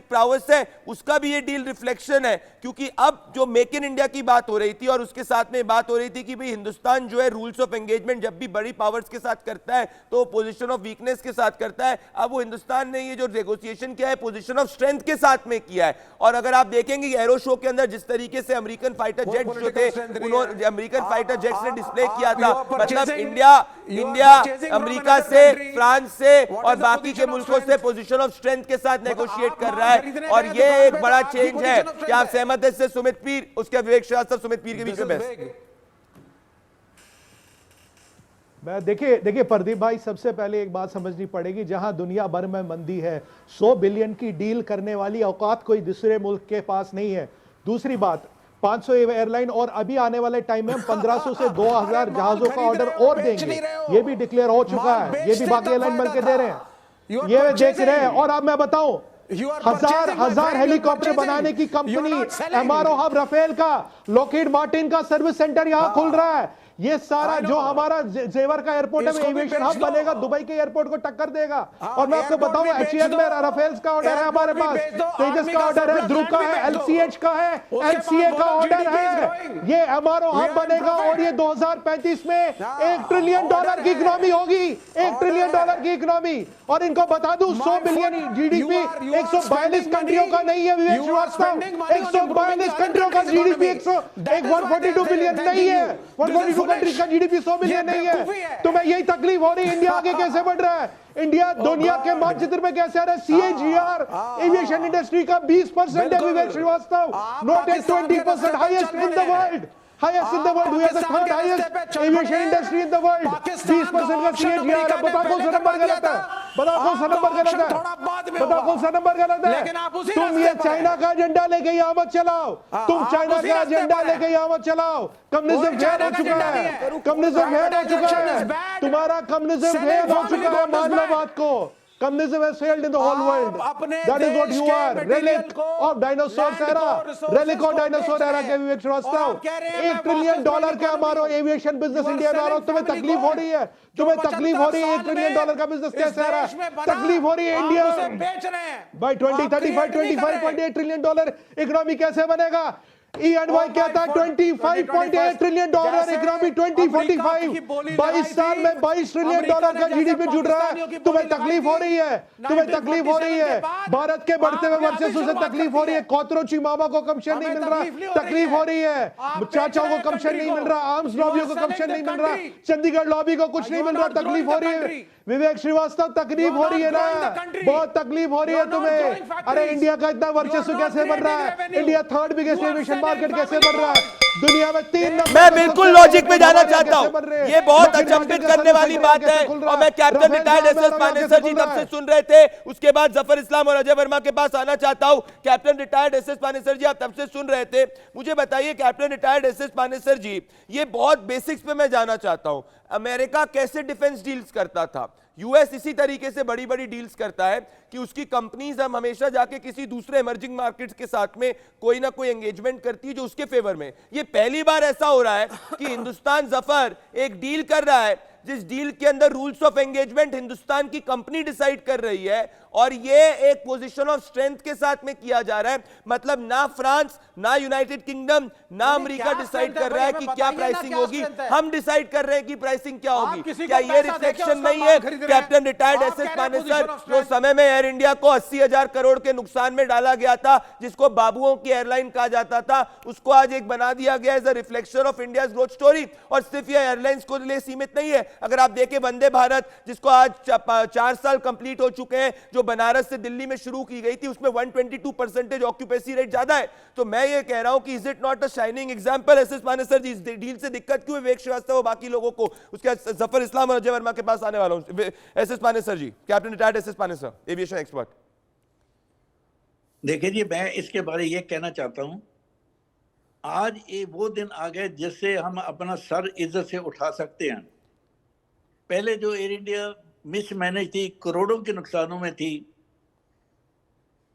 प्राउस है उसका भी ये डील रिफ्लेक्शन है? क्योंकि अब जो मेक इन इंडिया की बात हो रही थी और उसके साथ में बात हो रही थी कि भाई हिंदुस्तान जो है रूल्स ऑफ एंगेजमेंट जब भी बड़ी पावर्स के साथ करता है तो पोजीशन ऑफ वीकनेस के साथ करता है। अब वो हिंदुस्तान ने ये जो नेगोशिएशन किया है पोजीशन ऑफ स्ट्रेंथ के साथ में किया है। और अगर आप देखेंगे एरो शो के अंदर जिस तरीके से अमेरिकन फाइटर जेट्स जो थे, उन्होंने अमेरिकन फाइटर जेट्स ने डिस्प्ले किया था, मतलब इंडिया अमेरिका से, फ्रांस से और बाकी के मुल्कों से पोजीशन ऑफ स्ट्रेंथ के साथ नेगोशिएट कर रहा है। और ये एक बड़ा चेंज है। क्या आप सहमत हैं इससे सुमित पीर, उसके विवेक श्रीवास्तव सुमित पीर के बीच में बहस? देखिए प्रदीप भाई, सबसे पहले एक बात समझनी पड़ेगी, जहां दुनिया भर में मंदी है 100 बिलियन की डील करने वाली औकात कोई दूसरे मुल्क के पास नहीं है। दूसरी बात, 500 एयरलाइन और अभी आने वाले टाइम में हम 1500 से 2000 जहाजों का ऑर्डर और देंगे, ये भी डिक्लेयर हो चुका है। ये भी बाकी एयरलाइन बन के दे रहे हैं, ये देख रहे हैं। और अब मैं बताऊं, हजार हेलीकॉप्टर बनाने की कंपनी, एमआरओ हब राफेल का, लॉकहीड मार्टिन का सर्विस सेंटर यहां खुल रहा है। ये सारा जो हमारा जेवर का एयरपोर्ट है एविएशन हब बनेगा, दुबई के एयरपोर्ट को टक्कर देगा। और मैं आपको बताऊं, एचईएल में राफेल्स का ऑर्डर है हमारे पास, तेजस का ऑर्डर है, ध्रुव का है, एलसीएच का है, एलसीए का ऑर्डर है। ये एमआरओ हब बनेगा और ये 2035 में $1 ट्रिलियन की इकोनॉमी होगी, $1 ट्रिलियन की इकोनॉमी। और इनको बता दूं, 100 बिलियन जीडीपी 142 कंट्रियों का नहीं है विवेक श्रीवास्तव, 142 कंट्रियों का जीडीपी 142 बिलियन नहीं है, 142 कंट्रीज का जीडीपी 100 बिलियन नहीं है। तुम्हें यही तकलीफ हो रही है, इंडिया आगे कैसे बढ़ रहा है, इंडिया दुनिया के मानचित्र में कैसे आ रहा है। सीएजीआर एविएशन इंडस्ट्री का 20% है Vivek Srivastava, not at 20%, highest in the world, highest in the world, we are the third highest aviation industry in the world। 20% का CAGR है। बताओ कौन सा नंबर गलत है, बताओ कौन सा नंबर गलत है, बताओ कौन सा नंबर गलत है। तुम ये चाइना का एजेंडा लेके यहाँ मत चलाओ, तुम चाइना का एजेंडा लेके यहाँ मत चलाओ। कम्युनिज्म फेल हो चुका है, कम्युनिज्म फेल हो चुका है, तुम्हारा कम्युनिज्म फेल हो चुका है, मान लो बात को। Communism has failed in the whole world. That is what you are. Relic of dinosaur era. Relic of dinosaur era के विवेक श्रीवास्तव। $1 ट्रिलियन के हमारा एविएशन बिजनेस इंडिया में आ रहा है। तुम्हें तकलीफ हो रही है, तुम्हें तकलीफ हो रही है। $1 ट्रिलियन का बिजनेस कैसे आ रहा है, तकलीफ हो रही है। इंडिया बाय 2035 $25.8 ट्रिलियन इकोनॉमी कैसे बनेगा? E&Y कहता है $25.8 ट्रिलियन इकोनॉमी 2045, 22 साल में $22 ट्रिलियन का जीडीपी जुड़ रहा है। तुम्हें तकलीफ हो रही है, तुम्हें तकलीफ हो रही है। भारत के बढ़ते हुए वर्चस्व से तकलीफ हो रही है। कोतरोची मामा को कमीशन नहीं मिल रहा, तकलीफ हो रही है। चाचाओं को कमीशन नहीं मिल रहा, आर्म्स लॉबी को कमीशन नहीं मिल रहा, चंडीगढ़ लॉबी को कुछ नहीं मिल रहा, तकलीफ हो रही है। विवेक श्रीवास्तव, तकलीफ हो रही है ना, बहुत तकलीफ हो रही है तुम्हें। अरे इंडिया का इतना वर्चस्व कैसे बढ़ रहा है, India 3rd biggest aviation market कैसे बढ़ रहा है दुनिया में, 3 नंबर। मैं बिल्कुल लॉजिक में जाना चाहता हूं, ये बहुत अचंभित करने वाली बात है। और मैं कैप्टन रिटायर्ड एसएस पानेसर जी तब से सुन रहे थे, उसके बाद जफर इस्लाम और अजय वर्मा के पास आना चाहता हूं। कैप्टन रिटायर्ड एसएस पानेसर जी, आप तब से सुन रहे थे, मुझे बताइए कैप्टन रिटायर्ड एसएस पानेसर जी, ये बहुत बेसिक्स पे मैं जाना चाहता हूं। अमेरिका कैसे डिफेंस डील्स करता था, यूएस इसी तरीके से बड़ी बड़ी डील्स करता है कि उसकी कंपनीज हम हमेशा जाके किसी दूसरे इमर्जिंग मार्केट्स के साथ में कोई ना कोई एंगेजमेंट करती है जो उसके फेवर में। ये पहली बार ऐसा हो रहा है कि हिंदुस्तान जफर एक डील कर रहा है जिस डील के अंदर रूल्स ऑफ एंगेजमेंट हिंदुस्तान की कंपनी डिसाइड कर रही है, और ये एक पोजीशन ऑफ स्ट्रेंथ के साथ में किया जा रहा है। मतलब ना फ्रांस, ना यूनाइटेड किंगडम, ना अमेरिका डिसाइड कर रहा है कि क्या प्राइसिंग होगी, हम डिसाइड कर रहे हैं कि प्राइसिंग क्या होगी। क्या ये रिफ्लेक्शन नहीं है captain retired S S Panesar, जो समय में एयर इंडिया को 80,000 करोड़ के नुकसान में डाला गया था, जिसको बाबुओं की एयरलाइन कहा जाता था, उसको आज एक बना दिया गया as a reflection of India's growth story. और सिर्फ ये एयरलाइंस को लिए सीमित नहीं है। अगर आप देखें वंदे भारत, जिसको आज 4 साल कंप्लीट हो चुके हैं, जो बनारस से दिल्ली में शुरू की गई थी, उसमें 122% ऑक्यूपेंसी रेट ज्यादा है। तो मैं ये कह रहा हूं कि is it not a shining example? S S Panesar ji, इस डील से दिक्कत क्यों है विवेक श्रीवास्तव और बाकी लोगों को? उसके जफर इस्लाम और अजय वर्मा के पास आने वाला हूं। S S Panesar ji, captain retired S S Panesar, aviation expert. देखिए जी, मैं इसके बारे में ये कहना चाहता हूं, आज ये वो दिन आ गए जिससे हम अपना सर इज्जत से उठा सकते हैं। पहले जो एयर इंडिया मिसमैनेज थी, करोड़ों के नुकसानों में थी,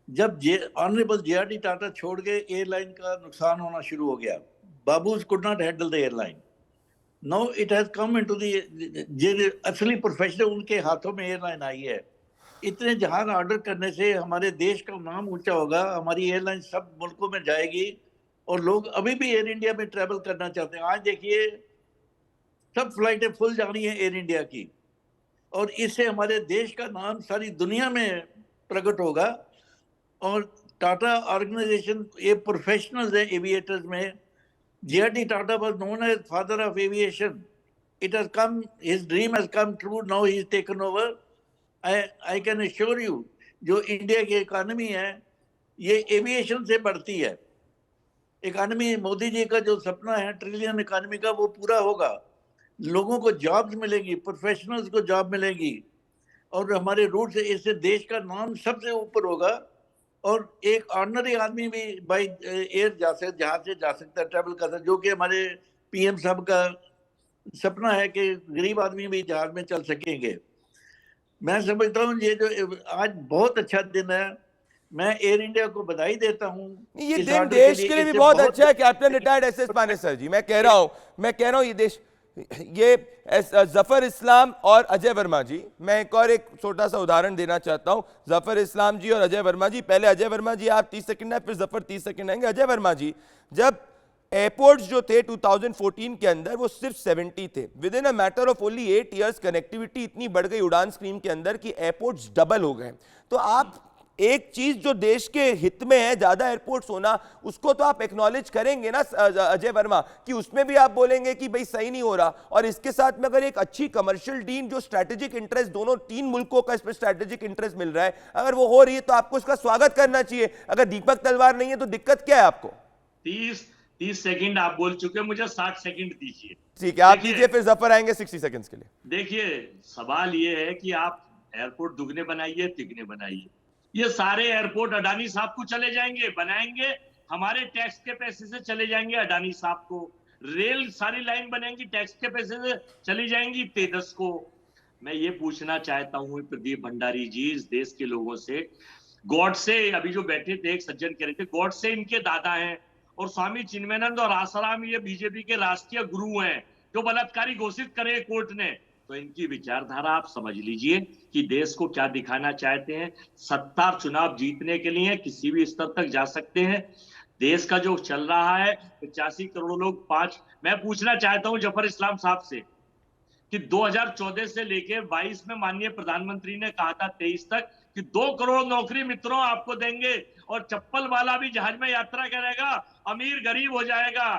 जब ऑनरेबल JRD टाटा छोड़ गए, एयरलाइन का नुकसान होना शुरू हो गया। Babus could not handle the airline. Now it has come into the असली प्रोफेशनल, उनके हाथों में एयरलाइन आई है। इतने जहाज ऑर्डर करने से हमारे देश का नाम ऊंचा होगा, हमारी एयरलाइन सब मुल्कों में जाएगी और लोग अभी भी एयर इंडिया में ट्रैवल करना चाहते हैं। आज देखिए सब फ्लाइटें फुल जा रही हैं एयर इंडिया की, और इससे हमारे देश का नाम सारी दुनिया में प्रकट होगा। और टाटा ऑर्गेनाइजेशन ये प्रोफेशनल्स हैं एविएटर्स में। JRD Tata was known as father of aviation. It has come, his dream has come true, now he is taken over. I can assure you, जो इंडिया की इकोनॉमी है ये एविएशन से बढ़ती है। इकोनॉमी, मोदी जी का जो सपना है ट्रिलियन इकोनॉमी का, वो पूरा होगा। लोगों को जॉब्स मिलेगी, प्रोफेशनल्स को जॉब मिलेगी, और हमारे रूट से इससे देश का नाम सबसे ऊपर होगा। और एक ऑर्डिनरी आदमी भी बाई एयर जहाज से जा सकता है, ट्रैवल कर सकता है, जो कि हमारे PM साहब का सपना है कि गरीब आदमी भी जहाज में चल सकेंगे। मैं समझता हूँ ये जो आज बहुत अच्छा दिन है, मैं एयर इंडिया को बधाई देता हूँ। ये दिन देश के लिए भी बहुत अच्छा है captain retired S S Panesar ji. मैं कह रहा हूँ ये देश, ये जफर इस्लाम और अजय वर्मा जी, मैं एक छोटा सा उदाहरण देना चाहता हूं। जफर इस्लाम जी और अजय वर्मा जी, पहले अजय वर्मा जी आप 30 सेकंड है, फिर जफर 30 सेकंड आएंगे। अजय वर्मा जी, जब एयरपोर्ट्स जो थे 2014 के अंदर वो सिर्फ 70 थे, with in a matter of only 8 years connectivity इतनी बढ़ गई उड़ान स्कीम के अंदर कि एयरपोर्ट्स डबल हो गए। तो आप एक चीज जो देश के हित में है, ज्यादा एयरपोर्ट्स होना, उसको तो आप एक्नॉलेज करेंगे ना अजय वर्मा, कि उसमें भी आप बोलेंगे कि भाई सही नहीं हो रहा। और इसके साथ में अगर एक अच्छी कमर्शियल डील जो स्ट्रैटेजिक इंटरेस्ट, दोनों 3 मुल्कों का इसमें स्ट्रैटेजिक इंटरेस्ट मिल रहा है, अगर वो हो रही है तो आपको इसका स्वागत करना चाहिए। अगर दीपक तलवार नहीं है तो दिक्कत क्या है आपको? 30 सेकंड आप बोल चुके, मुझे 60 सेकंड दीजिए। ठीक है, आप दीजिए, फिर जफर आएंगे 60 सेकंड्स के लिए। देखिए, सवाल ये है कि आप एयरपोर्ट दुगने बनाइए, तिगने बनाइए। ये सारे एयरपोर्ट अडानी साहब को चले जाएंगे, बनाएंगे, हमारे टैक्स के पैसे से चले जाएंगे अडानी साहब को। रेल सारी लाइन बनेंगी, टैक्स के पैसे से चली जाएंगी तेजस को। मैं ये पूछना चाहता हूँ प्रदीप भंडारी जी, इस देश के लोगों से, गॉडसे, अभी जो बैठे थे एक सज्जन कह रहे थे, गॉडसे इनके दादा हैं, और स्वामी चिन्मयानंद और आसाराम ये बीजेपी के राष्ट्रीय गुरु हैं, जो बलात्कारी घोषित करे कोर्ट ने। तो इनकी विचारधारा आप समझ लीजिए कि देश को क्या दिखाना चाहते हैं। सत्ता चुनाव जीतने के लिए किसी भी स्तर तक जा सकते हैं। देश का जो चल रहा है 85 करोड़ लोग, मैं पूछना चाहता हूं जफर इस्लाम साहब से कि 2014 से लेकर 22 में माननीय प्रधानमंत्री ने कहा था 23 तक कि 2 करोड़ नौकरी मित्रों आपको देंगे, और चप्पल वाला भी जहाज में यात्रा करेगा, अमीर गरीब हो जाएगा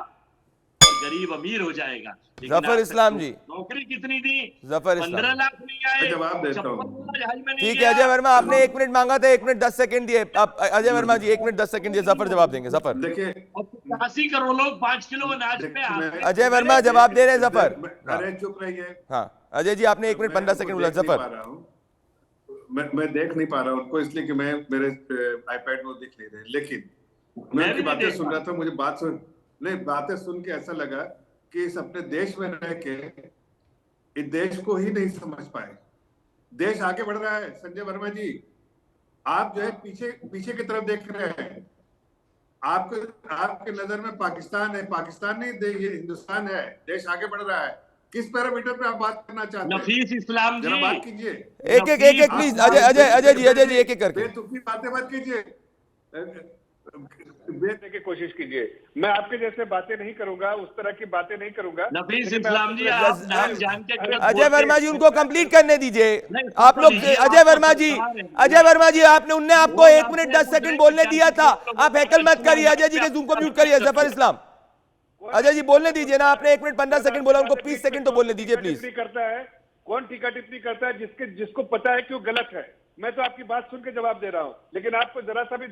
और गरीब अमीर हो जाएगा। जफर इस्लाम जी, नौकरी कितनी दी? जफर 15 लाख नहीं आए। जवाब देता हूं। ठीक है अजय वर्मा, आपने 1 मिनट मांगा था, 1 मिनट 10 सेकंड दिए। आप अजय वर्मा जी 1 मिनट 10 सेकंड दिए, जफर जवाब देंगे। जफर, देखिए 85 करोड़ लोग 5 किलो अनाज पे। अजय वर्मा जवाब दे रहे हैं। जफर, अरे चुप रहिए। हाँ अजय जी, आपने 1 मिनट 15 सेकंड बोला। जफर, मैं देख नहीं पा रहा हूँ उनको, इसलिए कि मैं मेरे आईपैड में दिख नहीं रहे, लेकिन मैं उनकी बातें सुन रहा था। मुझे बातें सुन के ऐसा लगा कि इस अपने देश में रह के इस देश को ही नहीं समझ पाए। देश आगे बढ़ रहा है संजय वर्मा जी, आप जो है पीछे की तरफ देख रहे हैं। आपके नजर में पाकिस्तान है, पाकिस्तान नहीं, ये हिंदुस्तान है। देश आगे बढ़ रहा है, किस पैरामीटर पे आप बात करना चाहते हैं? नफीस इस्लाम जरा जी, बात कीजिए। एक प्लीज अजय जी एक एक करके। बेतुकी बातें मत कीजिए। बेचने की कोशिश कीजिए। मैं आपके जैसे बातें नहीं करूंगा, उस तरह की बातें नहीं करूंगा। नफीस इस्लाम जी, आप नाम जान के गलत अजय बोलते वर्मा जी हैं। उनको कंप्लीट करने दीजिए। नहीं, आप लोग नहीं, अजय आप वर्मा तो जी, सुना रहे हैं। अजय वर्मा जी आपने उनने आपको वो 1 मिनट आपने 10 सेकंड मुझे बोलने जानते दिया था। हैं, आप हैकल मत करिए। अजय जी के जूम को म्यूट करिए। जफर इस्लाम, अजय जी बोलने दीजिए ना। आपने 1 मिनट 15 सेकंड बोला, उनको 20 सेकंड तो बोलने दीजिए प्लीज। टिप्पणी करता है कौन, टीका टिप्पणी करता है जिसको पता है कि वो गलत है। मैं तो आपकी बात सुन के जवाब दे रहा हूं, लेकिन आपको जरा सा भी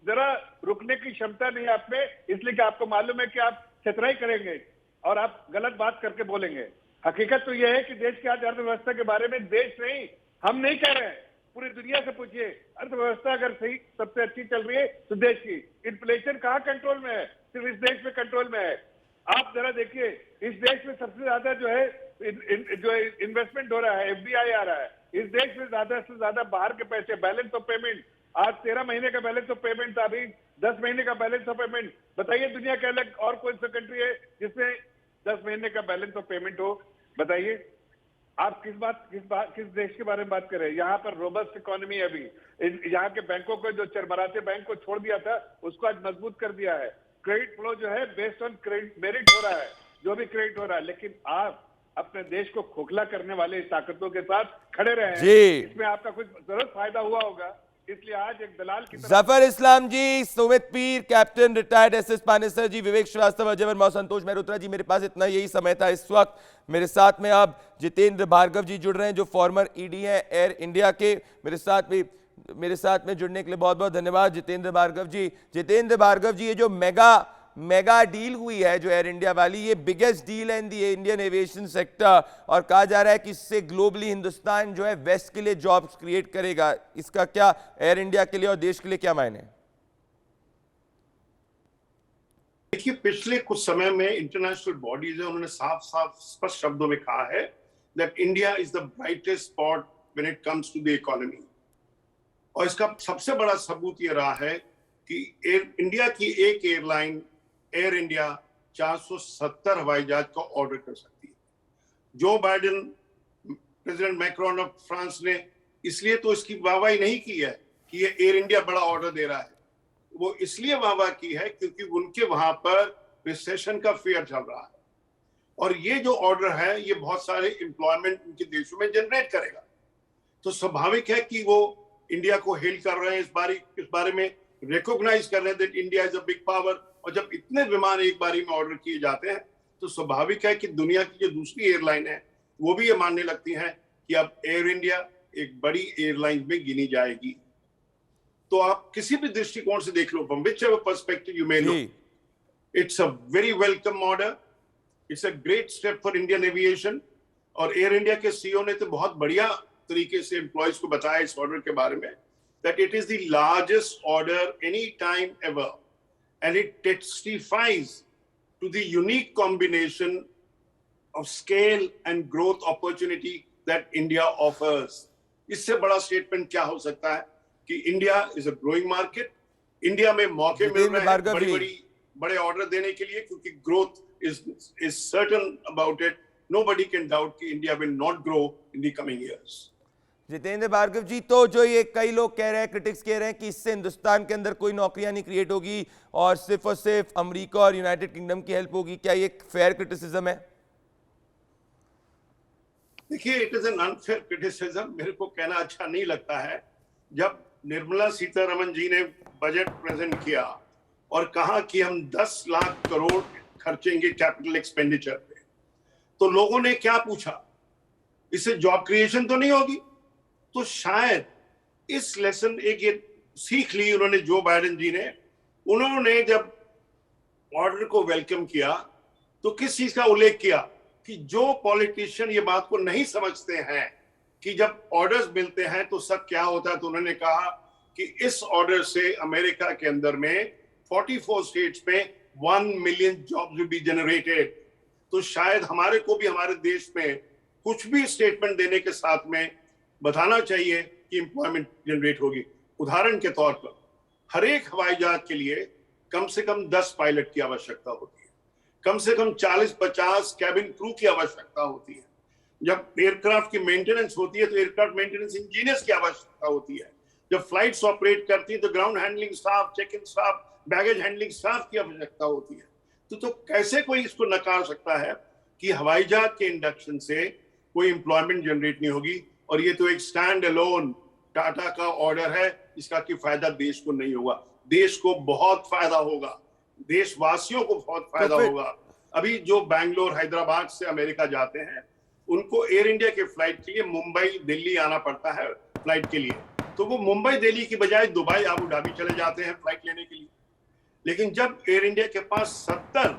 जरा रुकने की क्षमता नहीं आप में, इसलिए कि आपको मालूम है कि आप चतराई करेंगे और आप गलत बात करके बोलेंगे। हकीकत तो यह है कि देश की आज अर्थव्यवस्था के बारे में देश नहीं, हम नहीं कह रहे हैं, पूरी दुनिया से पूछिए। अर्थव्यवस्था अगर सही सबसे अच्छी चल रही है तो देश की। इन्फ्लेशन कहाँ कंट्रोल में है? सिर्फ इस देश में कंट्रोल में है। आप जरा देखिए, इस देश में सबसे ज्यादा जो है जो इन्वेस्टमेंट हो रहा है, एफडीआई आ रहा है। इस देश में ज्यादा से ज्यादा बाहर के पैसे, बैलेंस ऑफ पेमेंट, आज 13 महीने का बैलेंस ऑफ पेमेंट था, अभी 10 महीने का बैलेंस ऑफ पेमेंट। बताइए दुनिया के अलग और कौन सा कंट्री है जिसमें 10 महीने का बैलेंस ऑफ पेमेंट हो? बताइए आप किस देश के बारे में बात कर रहे हैं? यहाँ पर रोबस्ट इकोनॉमी है अभी। यहाँ के बैंकों को, जो चरमराते बैंक को छोड़ दिया था, उसको आज मजबूत कर दिया है। क्रेडिट फ्लो जो है बेस्ड ऑन क्रेडिट मेरिट हो रहा है, जो भी क्रेडिट हो रहा है। लेकिन आप अपने देश को खोखला करने वाले ताकतों के साथ खड़े रहे हैं। जी, इसमें आपका कुछ जरूर फायदा हुआ होगा, इसलिए आज एक दलाल की तरह। जफर इस्लाम जी, सुमित पीर, कैप्टन रिटायर्ड एसएस पानेसर जी, विवेक श्रीवास्तव, अजय वर्मा, संतोष मेहरोत्रा जी। मेरे पास इतना यही समय था इस वक्त। मेरे साथ में अब जितेंद्र भार्गव जी जुड़ रहे हैं, जो फॉर्मर ईडी हैं एयर इंडिया के। मेरे साथ में जुड़ने के लिए बहुत बहुत धन्यवाद जितेंद्र भार्गव जी। जितेंद्र भार्गव जी, ये जो मेगा डील हुई है जो एयर इंडिया वाली, ये बिगेस्ट डील है इन दी इंडियन एविएशन सेक्टर, और कहा जा रहा है कि इससे ग्लोबली हिंदुस्तान जो है वेस्ट के लिए जॉब्स क्रिएट करेगा। इसका क्या एयर इंडिया के लिए और देश के लिए क्या मायने? देखिए, पिछले कुछ समय में इंटरनेशनल बॉडीज है, उन्होंने साफ साफ स्पष्ट शब्दों में कहा है that India is the brightest spot when it comes to the economy. और इसका सबसे बड़ा सबूत यह रहा है कि इंडिया की एक एयरलाइन एयर इंडिया 470 हवाई जहाज का ऑर्डर कर सकती है। Joe Biden, president Macron of France ने इसलिए तो इसकी वाहवाही नहीं की है कि ये एयर इंडिया बड़ा ऑर्डर दे रहा है, वो इसलिए वाहवाही की है क्योंकि उनके वहां पर रिसेशन का फेयर चल रहा है। और ये जो ऑर्डर है ये बहुत सारे एम्प्लॉयमेंट उनके देशों में जनरेट करेगा। तो स्वाभाविक है कि वो इंडिया को हेल कर रहे हैं, इस बारे में रिकॉग्नाइज कर रहे हैं that India is a big power. और जब इतने विमान एक बारी में ऑर्डर किए जाते हैं तो स्वाभाविक है कि दुनिया की जो दूसरी एयरलाइन है वो भी ये मानने लगती हैं कि अब एयर इंडिया एक बड़ी एयरलाइन में गिनी जाएगी। तो आप किसी भी दृष्टिकोण से देख लो, from whichever perspective you may लो, it's a very welcome order, it's a great step for Indian aviation. और एयर इंडिया के सीईओ ने तो बहुत बढ़िया तरीके से एम्प्लॉयज को बताया इस ऑर्डर के बारे में that it is the largest order any time ever, and it testifies to the unique combination of scale and growth opportunity that India offers. इससे बड़ा स्टेटमेंट क्या हो सकता है कि India is a growing market, India में मौके मिल रहे हैं बड़े ऑर्डर देने के लिए, क्योंकि growth is certain about it. Nobody can doubt कि India will not grow in the coming years. Jitendra Bhargava ji, तो जो ये कई लोग कह रहे हैं, क्रिटिक्स कह रहे हैं कि इससे हिंदुस्तान के अंदर कोई नौकरियां नहीं क्रिएट होगी और सिर्फ अमेरिका और यूनाइटेड किंगडम की हेल्प होगी, क्या ये फेयर क्रिटिसिज्म है? देखिए, it is an unfair criticism. मेरे को कहना अच्छा नहीं लगता है। जब निर्मला सीतारमण जी ने बजट प्रेजेंट किया और कहा कि हम 10 लाख करोड़ खर्चेंगे कैपिटल एक्सपेंडिचर पे, तो लोगों ने क्या पूछा, इससे जॉब क्रिएशन तो नहीं होगी? तो शायद इस लेसन एक ये सीख ली उन्होंने, जो बाइडेन जी ने, उन्होंने जब ऑर्डर को वेलकम किया तो किस चीज का उल्लेख किया कि जो पॉलिटिशियन ये बात को नहीं समझते हैं कि जब ऑर्डर्स मिलते हैं तो सब क्या होता है, तो उन्होंने कहा कि इस ऑर्डर से अमेरिका के अंदर में 44 स्टेट्स में 1 million jobs will be generated. तो शायद हमारे को भी हमारे देश में कुछ भी स्टेटमेंट देने के साथ में बताना चाहिए कि एम्प्लॉयमेंट जनरेट होगी। उदाहरण के तौर पर हर एक हवाई जहाज के लिए कम से कम 10 पायलट की आवश्यकता होती है, कम से कम 40-50 कैबिन क्रू की आवश्यकता होती है। जब एयरक्राफ्ट की मेंटेनेंस होती है तो एयरक्राफ्ट मेंटेनेंस इंजीनियर्स की आवश्यकता होती है। जब फ्लाइट्स ऑपरेट करती है तो ground handling staff, check in staff, baggage handling staff की आवश्यकता होती है। तो कैसे कोई इसको नकार सकता है कि हवाई जहाज के इंडक्शन से कोई एम्प्लॉयमेंट जनरेट नहीं होगी। और ये तो एक स्टैंड अलोन टाटा का ऑर्डर है, इसका कि फायदा देश को नहीं होगा। देश को बहुत फायदा होगा, देशवासियों को बहुत फायदा होगा। अभी जो बैंगलोर हैदराबाद से अमेरिका जाते हैं उनको एयर इंडिया के फ्लाइट के लिए मुंबई दिल्ली आना पड़ता है फ्लाइट के लिए, तो वो मुंबई दिल्ली की बजाय दुबई अबू धाबी चले जाते हैं फ्लाइट लेने के लिए। लेकिन जब एयर इंडिया के पास 70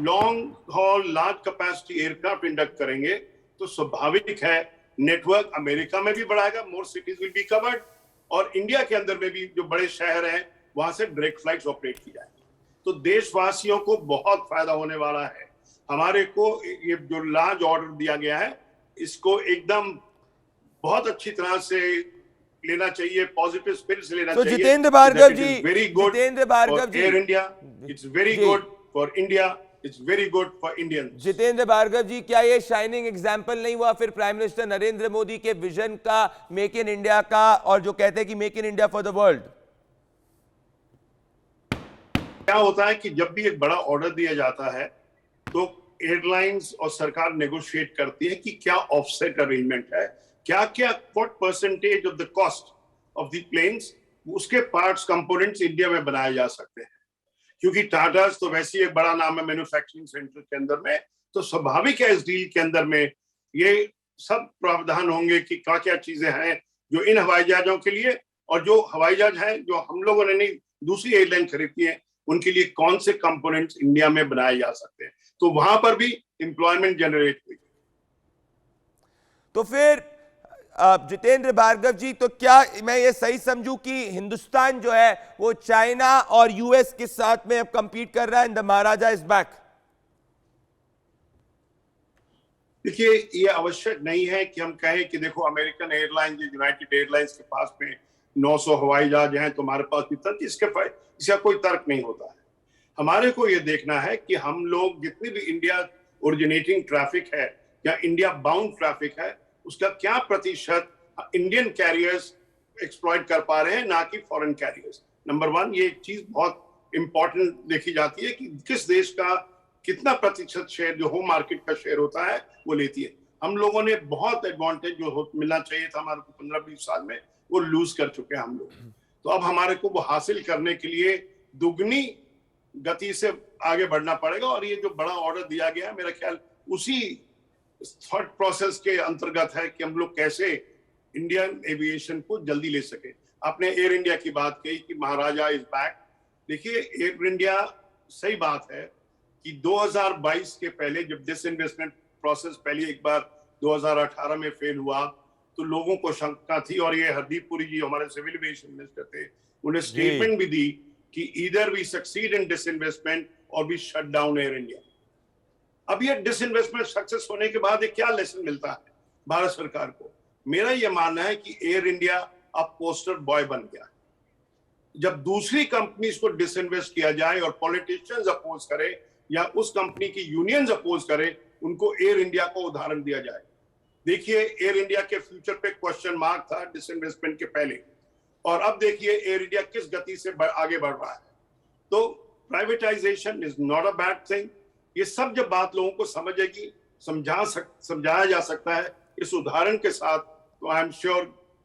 long haul large capacity aircraft induct करेंगे तो स्वाभाविक है नेटवर्क अमेरिका में भी बढ़ाएगा, मोर सिटीज विल बी कवर्ड, और इंडिया के अंदर में भी जो बड़े शहर हैं वहां से डायरेक्ट फ्लाइट्स ऑपरेट की जाएगी। तो देशवासियों को बहुत फायदा होने वाला है। हमारे को ये जो लार्ज ऑर्डर दिया गया है इसको एकदम बहुत अच्छी तरह से लेना चाहिए, पॉजिटिव स्पिरिट से लेना चाहिए। Jitendra Bhargava ji, very good Jitendra Bhargava ji, Air India, it's very good for India, it's very good for Indians. Jitendra Bhargava ji, क्या ये शाइनिंग एग्जांपल नहीं हुआ फिर प्राइम मिनिस्टर नरेंद्र मोदी के विजन का, मेक इन इंडिया का, और जो कहते हैं कि make in India for the world? क्या होता है कि जब भी एक बड़ा ऑर्डर दिया जाता है तो एयरलाइंस और सरकार नेगोशिएट करती है कि क्या ऑफसेट अरेंजमेंट है, क्या क्या what percentage of the cost of the planes उसके पार्ट्स कंपोनेंट्स इंडिया में बनाए जा सकते हैं। क्योंकि टाटा तो वैसे ही एक बड़ा नाम है मैन्युफैक्चरिंग सेंटर के अंदर में, तो स्वाभाविक है इस डील के अंदर में ये सब प्रावधान होंगे कि क्या क्या चीजें हैं जो इन हवाई जहाजों के लिए, और जो हवाई जहाज हैं जो हम लोगों ने नहीं दूसरी एयरलाइन खरीदती है उनके लिए कौन से कंपोनेंट्स इंडिया में बनाए जा सकते हैं। तो वहां पर भी एम्प्लॉयमेंट जनरेट हुई। तो फिर जितेंद्र भार्गव जी, तो क्या मैं ये सही समझूं कि हिंदुस्तान जो है वो चाइना और यूएस के साथ में अब कंपीट कर रहा है and the Maharaja is back? देखिए, ये आवश्यक नहीं है कि हम कहें कि देखो अमेरिकन एयरलाइंस, यूनाइटेड एयरलाइंस के पास में 900 हवाई जहाज हैं, तुम्हारे पास भी तर्क, इसका कोई तर्क नहीं होता है। हमारे को ये देखना है कि हम लोग जितनी भी इंडिया ओरिजिनेटिंग ट्रैफिक है या इंडिया बाउंड ट्रैफिक है उसका क्या प्रतिशत इंडियन कैरियर्स एक्सप्लॉइट कर पा रहे हैं, ना कि फॉरेन कैरियर्स। नंबर 1 ये चीज बहुत इंपॉर्टेंट देखी जाती है कि किस देश का कितना प्रतिशत शेयर जो होम मार्केट का शेयर होता है वो लेती है। हम लोगों ने बहुत एडवांटेज जो मिलना चाहिए था हमारे को 15-20 साल में, वो लूज कर चुके हैं हम लोग। तो अब हमारे को वो हासिल करने के लिए दुगनी गति से आगे बढ़ना पड़ेगा। और ये जो बड़ा ऑर्डर दिया गया है मेरा ख्याल उसी थॉट प्रोसेस के अंतर्गत है कि हम लोग कैसे इंडियन एविएशन को जल्दी ले सके। आपने एयर इंडिया की बात कही कि महाराजा इज बैक। देखिए, एयर इंडिया, सही बात है कि 2022 के पहले जब डिसइन्वेस्टमेंट प्रोसेस पहले एक बार 2018 में फेल हुआ तो लोगों को शंका थी, और ये हरदीप पुरी जी हमारे सिविल एविएशन मिनिस्टर थे, उन्हें स्टेटमेंट भी दी कि either we succeed in disinvestment और we shut down Air India. अब ये डिसइन्वेस्टमेंट सक्सेस होने के बाद क्या लेसन मिलता है भारत सरकार को? मेरा ये मानना है कि एयर इंडिया अब पोस्टर बॉय बन गया। जब दूसरी कंपनीज को डिसइन्वेस्ट किया जाए और पॉलिटिशियंस अपोज करे या उस कंपनी की यूनियंस अपोज करे, उनको एयर इंडिया को उदाहरण दिया जाए। देखिए, एयर इंडिया के फ्यूचर पे क्वेश्चन मार्क था डिसइन्वेस्टमेंट के पहले, और अब देखिए एयर इंडिया किस गति से आगे बढ़ रहा है। तो privatisation is not a bad thing. ये सब जब बात लोगों को समझेगी, समझाया जा सकता है इस उदाहरण के साथ, तो I am sure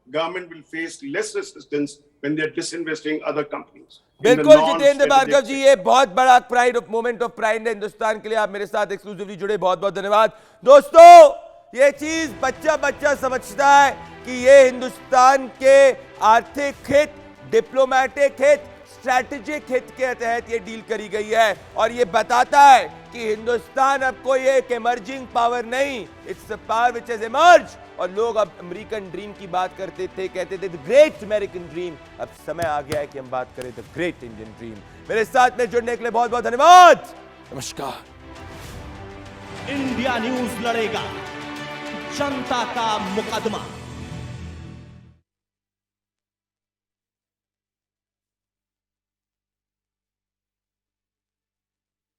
government will face less resistance when they are disinvesting other companies. बिल्कुल जितेंद्र भार्गव जी, ये बहुत बड़ा pride of moment of pride है हिंदुस्तान के लिए। आप मेरे साथ एक्सक्लूसिवली जुड़े, बहुत बहुत धन्यवाद। दोस्तों, ये चीज बच्चा समझता है कि ये हिंदुस्तान के आर्थिक हित, डिप्लोमेटिक हित, स्ट्रैटेजिक हित के तहत ये डील करी गई है, और ये बताता है कि हिंदुस्तान अब कोई एक इमर्जिंग पावर नहीं, it's a power which has emerge. और लोग अब अमेरिकन ड्रीम की बात करते थे, कहते थे द ग्रेट अमेरिकन ड्रीम। अब समय आ गया है कि हम बात करें द ग्रेट इंडियन ड्रीम। मेरे साथ में जुड़ने के लिए बहुत बहुत धन्यवाद। नमस्कार। इंडिया न्यूज लड़ेगा जनता का मुकदमा।